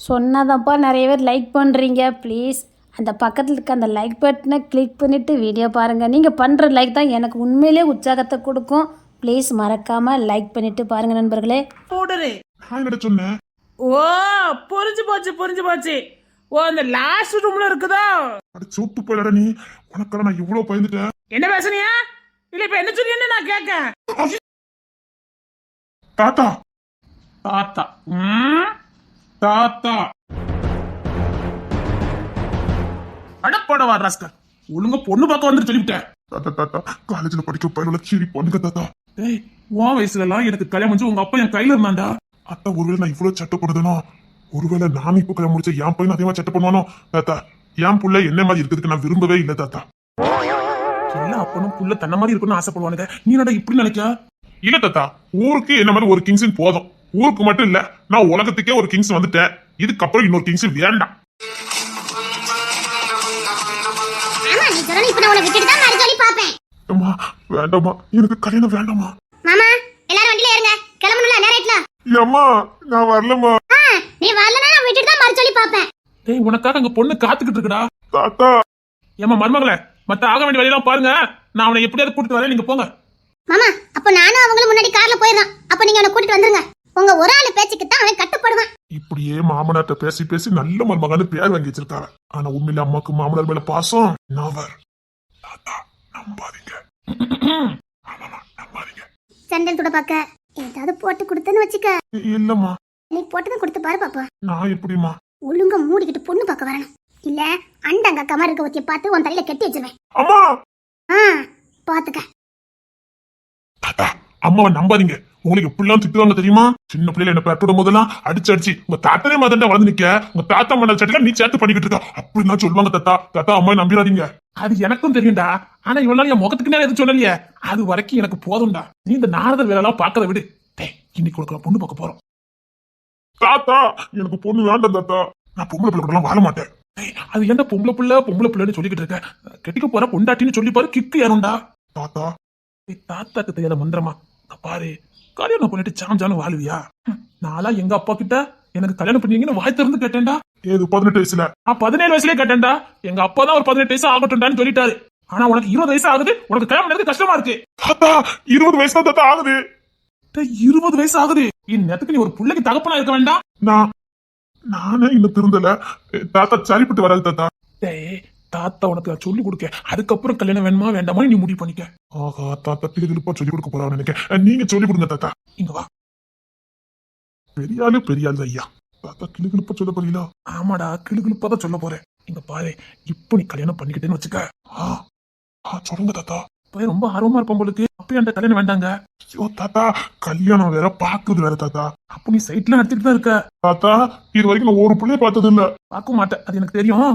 சொன்னாதான்ப்பா நிறைய பேர் லைக் பண்ணுறீங்க. ப்ளீஸ் அந்த பக்கத்தில் இருக்க அந்த லைக் பட்டனை கிளிக் பண்ணிவிட்டு வீடியோ பாருங்கள். நீங்கள் பண்ணுற லைக் தான் எனக்கு உண்மையிலே உற்சாகத்தை கொடுக்கும். ப்ளீஸ் மறக்காமல் லைக் பண்ணிவிட்டு பாருங்கள் நண்பர்களே. போடுறே சொன்னேன். ஓ புரிஞ்சு போச்சு. ஓ அந்த லாஸ்ட் ரூம்ல இருக்குதா? சூட்டு போயிடா நீ. உனக்கெல்லாம் நான் இவ்வளவு பயந்துட்டேன். என்ன பேசுனியா? இல்ல இப்ப என்ன சொல்லின்னு நான் கேட்கேன். தாத்தா தாத்தா தாத்தா அடப்படவா ராஸ்கர், ஒழுங்க பொண்ணு பார்க்க வந்து சொல்லிவிட்டேன். தாத்தா தாத்தா காலேஜ்ல படிக்க பையனோட சீரி பண்ணுங்க தாத்தா. டேய் உன் வயசுல எல்லாம் எனக்கு கல்யாணம் முடிஞ்சு உங்க அப்பா என் கையில இருந்தான்டா. அத்தா ஒருவேளை நான் இவ்வளவு சட்டை போடுதனோ, ஒருவேளை நானும் இப்ப கல்யாணம் முடிச்ச என் பையன் அதே மாதிரி சட்டை பண்ணுவானோ தாத்தா. என் புள்ள என்ன மாதிரி இருக்கிறதுக்கு நான் விரும்பவே இல்லை தாத்தா. எல்லா அப்பனும் புள்ள தன்ன மாதிரி இருக்கணும்னு ஆசைப்படுவானுங்க. நீ என்னடா இப்படி நினைக்கா? இல்ல தாத்தா, ஊருக்கு என்ன மாதிரி ஒரு கிங்ஸ் போதும். ஊருக்கு மட்டும் இல்ல, நான் உலகத்துக்கே ஒரு கிங்ஸ் வந்துட்டேன். இதுக்கப்புறம் இன்னொரு கிங்ஸ் வேண்டாம். வேண்டாமா, எனக்கு கல்யாணம் வேண்டாமா. மாமா எல்லாரும் வண்டில ஏறுங்க, கிளம்பணும்ல நேரத்துல. அம்மா நான் வரலமா. நீ வரலனா நான் விட்டுட்டு தான் மறு சொல்லி பாப்பேன். டேய் உனக்காக அங்க பொண்ணு காத்துக்கிட்டு இருக்குடா. தாத்தா ஏமா மருமகளே, மத்த ஆக வேண்டிய வழியெல்லாம் பாருங்க. நான் அவனை எப்படியாவது கூட்டிட்டு வரேன், நீங்க போங்க. மாமா அப்ப நானும் அவங்களும் முன்னாடி கார்ல போயிடலாம். அப்ப நீங்க அவனை கூட்டிட்டு வந்துருங்க. உங்க ஒரு ஆளு பேச்சுக்கு தான் அவன் கட்டுப்படுவான். இப்படியே மாமனார்ட்ட பேசி பேசி நல்ல மருமகன்னு பேர் வாங்கி வச்சிருக்காங்க. ஆனா உண்மையில அம்மாக்கு மாமனார் மேல பாசம் நவர். தாத்தா நம்பாதீங்க. ஆமாமா நம்பாதீங்க. சண்டல் கூட பாக்க ஏதாவது போட்டு கொடுத்தேன்னு வச்சுக்க. இல்லம்மா. நீ போட்டதை கொடுத்து பாரு பாப்பா. நான் எப்படிமா? ஒழுங்கா மூடிக்கிட்டு பொண்ணு பார்க்க வரணும். இல்ல அண்டங்க கமர் இருக்க ஒத்திய பார்த்து உன் தலையில கட்டி வச்சிருவேன். அம்மா பாத்துக்க. தாத்தா அம்மாவை நம்பாதீங்க. உங்களுக்கு எப்படிலாம் திட்டுவாங்க தெரியுமா? சின்ன பிள்ளைல என்ன பெற்றோட போதெல்லாம் அடிச்சு உங்க தாத்தனே மாதிரி வளர்ந்து நிக்க, உங்க தாத்தா மண்டல் சட்டில நீ சேர்த்து பண்ணிக்கிட்டு இருக்க அப்படின்னு சொல்லுவாங்க. தாத்தா தாத்தா அம்மா நம்பிடாதீங்க. அது எனக்கும் தெரியும்டா. ஆனா இவ்வளவு என் முகத்துக்கு நேரம் எதுவும் சொல்லலையே. அது வரைக்கும் எனக்கு போதும்டா. நீ இந்த நாரதர் வேலை எல்லாம் பாக்கறத விடு. இன்னைக்கு கொடுக்கலாம் பொண்ணு பார்க்க போறோம். தாத்தா எனக்கு பொண்ணு வேண்டாம் தாத்தா. நான் பொம்பளை பிள்ளை கூட வாழ மாட்டேன். அது என்ன பொம்பளை பிள்ளைன்னு சொல்லிக்கிட்டு இருக்க? கெட்டிக்க போற பொண்டாட்டின்னு சொல்லி பாரு, கிக்கு ஏறும்டா. தாத்தா தாத்தாக்கு தெரியாத மந்திரமா? பாரு, கல்யாணம் பண்ணிட்டு சாஞ்சாலும் வாழுவியா? நாளா எங்க அப்பா கிட்ட எனக்கு கல்யாணம் பண்ணீங்கன்னு வாய் திறந்து கேட்டேன்டா. ஏது 18 வயசுல? 17 வயசுலயே கேட்டேன்டா. எங்க அப்பா தான் ஒரு 18 வயசு ஆகட்டும்டான்னு சொல்லிட்டாரு. ஆனா உனக்கு 20 வயசு ஆகுது, உனக்கு கல்யாணம் பண்ணது கஷ்டமா இருக்கு. தாத்தா 20 வயசு தான் தாத்தா ஆகுது. 20 வயசு ஆகுது. இந்நேரத்துக்கு நீ ஒரு பிள்ளைக்கு தகப்பனா இருக்க வேண்டாம். நானே இன்னும் திருந்தல தாத்தா. சரிப்பட்டு வராது தாத்தா. தாத்தா உனக்கு நான் சொல்லி கொடுக்க, அதுக்கப்புறம் கல்யாணம் வேணுமா வேண்டாமா நீ முடிவு பண்ணிக்க. ஆஹா தாத்தா கிளுகிழுப்பா சொல்லி கொடுக்க போறான்னு நினைக்க. நீங்க சொல்லி கொடுங்க தாத்தா. இங்க வா. பெரியாளு ஐயா. தாத்தா கிளுகிழுப்பா சொல்ல போறீங்களா? ஆமாடா, கிளுகிழுப்பா தான் சொல்ல போறேன். இங்க பாரு, இப்போ நீ கல்யாணம் பண்ணிக்கிட்டேன்னு வச்சுக்க. சொல்லுங்க தாத்தா. போய் ரொம்ப ஆர்வமா இருப்போம் உங்களுக்கு. அப்ப என்கிட்ட கல்யாணம் வேண்டாங்க. ஐயோ தாத்தா, கல்யாணம் வேற பாக்குறது வேற தாத்தா. அப்ப நீ சைட்ல நடத்திட்டு தான் இருக்க. தாத்தா இது வரைக்கும் நான் ஒரு பிள்ளைய பார்த்தது இல்ல. பார்க்க மாட்டேன், அது எனக்கு தெரியும்.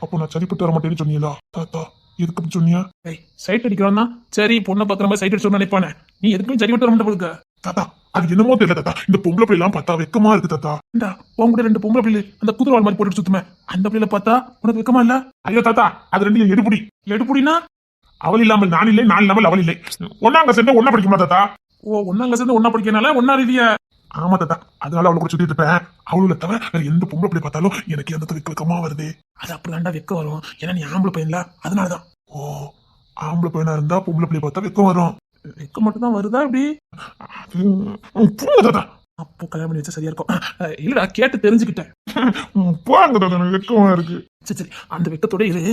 அப்போ நான் சரிப்பட்டு வர மாட்டேன்னு சொன்னீங்களா தாத்தா? எதுக்கு சொன்னியா? சைட் அடிக்கிறோம் தான் சரி, பொண்ணை பாக்குற மாதிரி சைட் அடிச்சு நினைப்பானே. நீ எதுக்குமே சரிப்பட்டு வர மாட்டேன் தாத்தா. அது என்னமோ தெரியல தாத்தா, இந்த பொம்பளை பிள்ளை எல்லாம் பார்த்தா வெக்கமா இருக்கு தாத்தா. உங்ககிட்ட 2 பொம்பளை பிள்ளை அந்த குதிரை மாதிரி போட்டு சுத்துமே, அந்த பிள்ளைல பார்த்தா உனக்கு வெக்கமா இல்ல? ஐயோ தாத்தா, அது 2 எடுப்புடினா அவள் இல்லாமல் நான் இல்லை, நான் இல்லாமல் அவள் இல்லை. ஒன்னாங்க சேர்ந்து ஒன்னா படிக்குமா தாத்தா? ஓ ஒன்னாங்க சேர்ந்து ஒன்னா படிக்கனால ஒன்னா ரீதியா? ஆமா தாத்தா, அதனால அவளை கூட சுத்திட்டு இருப்பேன். அவளை தவிர வேற எந்த பொம்பளை பிள்ளை பார்த்தாலும் எனக்கு அந்த வெக்கமா வருது. அது அப்படிதான்டா வெக்க வரும். ஏன்னா நீ ஆம்பளை பையன்ல, அதனாலதான். ஓ ஆம்பளை பையனா இருந்தா பொம்பளை பிள்ளை பார்த்தா வெக்கம் வரும். வெக்க மட்டும் தான் வருதா இப்படி? தாத்தா அப்போ கல்யாணம் பண்ணி வச்சா சரியா இருக்கும். இல்லடா, கேட்டு தெரிஞ்சுக்கிட்டேன். போங்க தாத்தா, எனக்கு வெக்கமா இருக்கு. சரி அந்த வெக்கத்தோட இரு.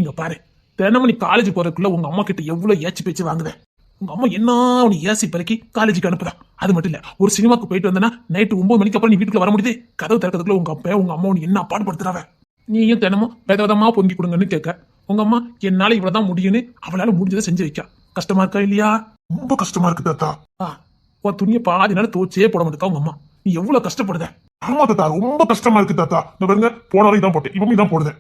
இங்க பாரு, தினமும் நீ காலேஜ் போறதுக்குள்ள உங்க அம்மா கிட்ட எவ்வளவு ஏச்சு பேச்சு வாங்குவேன். உங்க அம்மா என்ன உனக்கு ஏசி பிறக்கி காலேஜுக்கு அனுப்புதான். அது மட்டும் இல்ல, ஒரு சினிமாக்கு போயிட்டு வந்தனா நைட்டு 9 மணிக்கு அப்புறம் நீ வீட்டுக்கு வர முடியுது. கதவு திறக்கிறதுக்குள்ள உங்க அப்பா உங்க அம்மா என்ன பாடுபடுத்துறாவ. நீயும் தினமும் விதவிதமா பொங்கி கொடுங்கன்னு கேட்க, உங்க அம்மா என்னால இவ்வளவுதான் முடியும்னு அவளால முடிஞ்சதை செஞ்சு வைக்க. கஷ்டமா இருக்கா இல்லையா? ரொம்ப கஷ்டமா இருக்கு தாத்தா. உன் துணியை பாதி நாள் தோச்சே போட மாட்டேக்கா உங்க அம்மா. நீ எவ்வளவு கஷ்டப்படுத. ஆமா தாத்தா, ரொம்ப கஷ்டமா இருக்கு தாத்தா. இந்த பாருங்க, போன வரைக்கும் தான் போட்டேன், இப்பவும் தான் போடுதேன்.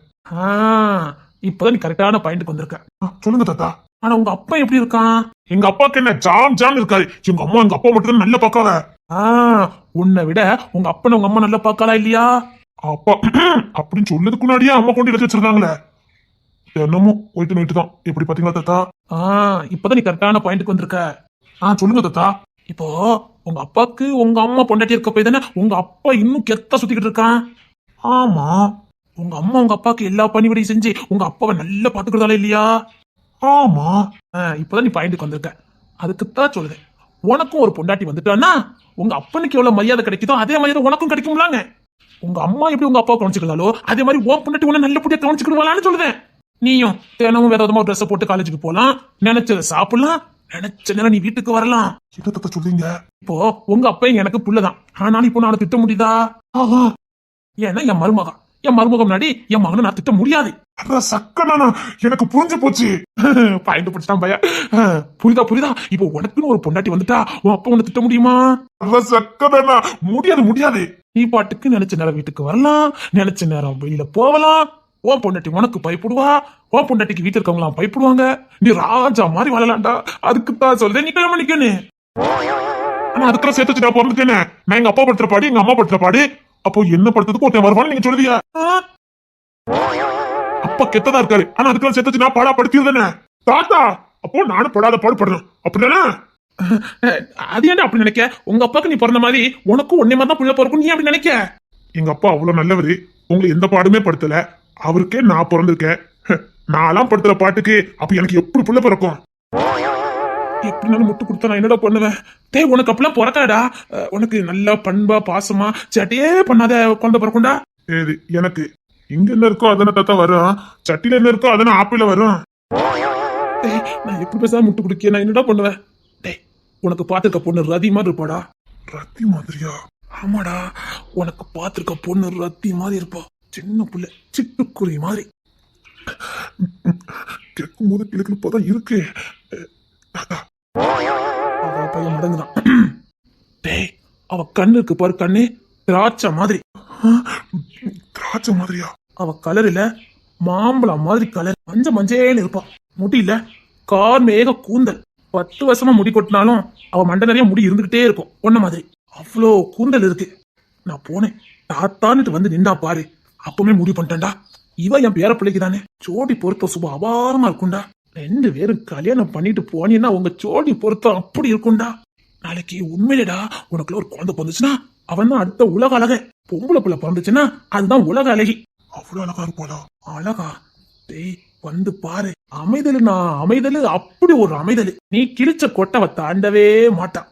இப்பதான் நீ கரெக்டான பாயிண்ட்க்கு வந்திருக்க. சொல்லுங்க தாத்தா. ஆனா உங்க அப்பா எப்படி இருக்கான்? எங்க அப்பாக்கு என்ன ஜாம் இருக்காரு. எங்க அப்பா மட்டும் தான் நல்ல பாக்காவ. உன்னை விட உங்க அப்பனை உங்க அம்மா நல்லா பாக்காளா இல்லையா? அப்பா அப்படின்னு சொல்லதுக்கு முன்னாடியே அம்மா கொண்டு எடுத்து வச்சிருக்காங்களே. தினமும் போயிட்டு தான். எப்படி பாத்தீங்களா தாத்தா? இப்பதான் நீ கரெக்டான பாயிண்ட்க்கு வந்திருக்க. சொல்லுங்க தாத்தா. இப்போ உங்க அப்பாக்கு உங்க அம்மா பொண்டாட்டி இருக்க போய் தானே உங்க அப்பா இன்னும் கெத்தா சுத்திக்கிட்டு இருக்கான். ஆமா உங்க அம்மா உங்க அப்பாக்கு எல்லா பணிவிடையும் செஞ்சு உங்க அப்பாவை நல்லா பாத்துக்கிறதால இல்லையா? ஆமா இப்பதான் நீ பாயிண்ட்டுக்கு வந்திருக்க. அதுக்குத்தான் சொல்லுதேன், உனக்கும் ஒரு பொண்டாட்டி வந்துட்டான்னா உங்க அப்பனுக்கு எவ்வளவு மரியாதை கிடைக்குதோ அதே மரியாதை உனக்கும் கிடைக்கும்லாங்க. உங்க அம்மா எப்படி உங்க அப்பா கவனிச்சுக்கிறாளோ அதே மாதிரி உன் பொண்டாட்டி உன்ன நல்லபடியா கவனிச்சுக்கிடுவாளான்னு சொல்லுதேன். நீயும் தினமும் வேற விதமா ட்ரெஸ் போட்டு காலேஜுக்கு போலாம், நினைச்சதை சாப்பிடலாம், நினைச்ச நேரம் நீ வீட்டுக்கு வரலாம். என்ன தாத்தா சொல்றீங்க? இப்போ உங்க அப்பா எனக்கு புள்ளதான், ஆனாலும் இப்போ நான் திட்ட முடியுதா? ஆஹா ஏன்னா என் மருமகம் முன்னாடி என் மகனை நான் திட்ட முடியாது. அட சக்கனா எனக்கு புரிஞ்சு போச்சு. பாயிண்ட் பிடிச்சிட்டான் பையா. புரியுதா? இப்போ உனக்குன்னு ஒரு பொண்டாட்டி வந்துட்டா உன் அப்பா உன்னை திட்ட முடியுமா? அட சக்கனா முடியாது. நீ பாட்டுக்கு நினைச்ச நேரம் வீட்டுக்கு வரலாம், நினைச்ச நேரம் வெளியில போகலாம். உன் பொண்டாட்டி உனக்கு பயப்படுவா, உன் பொண்டாட்டிக்கு வீட்டுல இருக்கவங்களாம் பயப்படுவாங்க. நீ ராஜா மாதிரி வாழலாம்டா. அதுக்குத்தான் சொல்றேன் நீ கல்யாணம் பண்ணிக்கன்னு. ஆனா அதுக்கெல்லாம் சேர்த்து வச்சு நான் பிறந்துட்டேனே. நான் எங்க அப்பா படுத்துற பாடு எங்க அம்மா படுத்துற பாடு. அப்போ என்ன படுத்ததுக்கு ஒருத்தன் வருவான்னு நீங்க சொல்லுதியா? அப்பா கெத்ததா இருக்காரு, ஆனா அதுக்கெல்லாம் சேர்த்து வச்சு நான் பாடா படுத்தியதானே தாத்தா. அப்போ நானும் படாத பாடுபடுறேன் அப்படிதானே? அது ஏன்டா அப்படி நினைக்க? உங்க அப்பாக்கு நீ பிறந்த மாதிரி உனக்கும் ஒன்னே மாதிரி தான் புள்ள பிறக்கும், நீ அப்படி நினைக்க? எங்க அப்பா அவ்வளவு நல்லவரு, உங்களை எந்த பாடுமே படுத்தல. அவருக்கே நான் பிறந்திருக்கேன். நான்லாம் படுத்துற பாட்டுக்கு அப்ப எனக்கு எப்படி புள்ள பிறக்கும்? எப்படினாலும் முட்டு கொடுத்தா நான் என்னடா பண்ணுவேன்? உனக்கு அப்பெல்லாம் பிறக்காடா. உனக்கு நல்லா பண்பா பாசமா சேட்டையே பண்ணாத குழந்தை பிறக்கும்டா. ஏது எனக்கு இங்க என்ன இருக்கோ அதன தாத்தா வரும், சட்டில என்ன இருக்கோ அதன ஆப்பிள வரும். நான் எப்படி பேசாம முட்டு குடிக்க நான் என்னடா பண்ணுவேன்? உனக்கு பாத்துருக்க பொண்ணு ரதி மாதிரி இருப்பாடா. ரத்தி மாதிரியா? ஆமாடா, உனக்கு பாத்துருக்க பொண்ணு ரத்தி மாதிரி இருப்பா. சின்ன புள்ள சிட்டுக்குருவி மாதிரி. கேட்கும் போது கிழக்கு இப்பதான் இருக்கு. பையன் மடங்குதான். அவ கண்ணு இருக்கு பாரு, கண்ணு திராட்சை மாதிரி. திராட்சை மாதிரியா? அவ கலர்ல மாம்பழம் மாதிரி கலர், மஞ்சேன்னு இருப்பா. முடியல கார்மேக கூந்தல். 10 வருஷமா முடி கொட்டினாலும் அவ மண்டை நிறைய முடி இருந்துகிட்டே இருக்கும் ஒன்ன மாதிரி. அவ்வளோ கூந்தல் இருக்கு. நான் போனேன், தாத்தான்னுட்டு வந்து நின்றா பாரு. அப்பவுமே முடிவு பண்ணிட்டேன்டா, இவ என் பேர பிள்ளைக்கு தானே. ஜோடி பொருத்தம் சுப அபாரமா இருக்கும்டா. 2 பேரும் கல்யாணம் பண்ணிட்டு போனீங்கன்னா உங்க ஜோடி பொருத்தம் அப்படி இருக்கும்டா. நாளைக்கு உண்மையிலேடா உனக்குள்ள ஒரு குழந்தை பிறந்துச்சுன்னா அவன் தான் அடுத்த உலக அழக. பொம்பளை பிள்ளை பிறந்துச்சுன்னா அதுதான் உலக அழகி. அவ்வளவு அழகா இருப்பாளா? அழகா? வந்து பாரு. அமைதல் அப்படி ஒரு அமைதல். நீ கிழிச்ச கொட்டவ தாண்டவே மாட்டான்.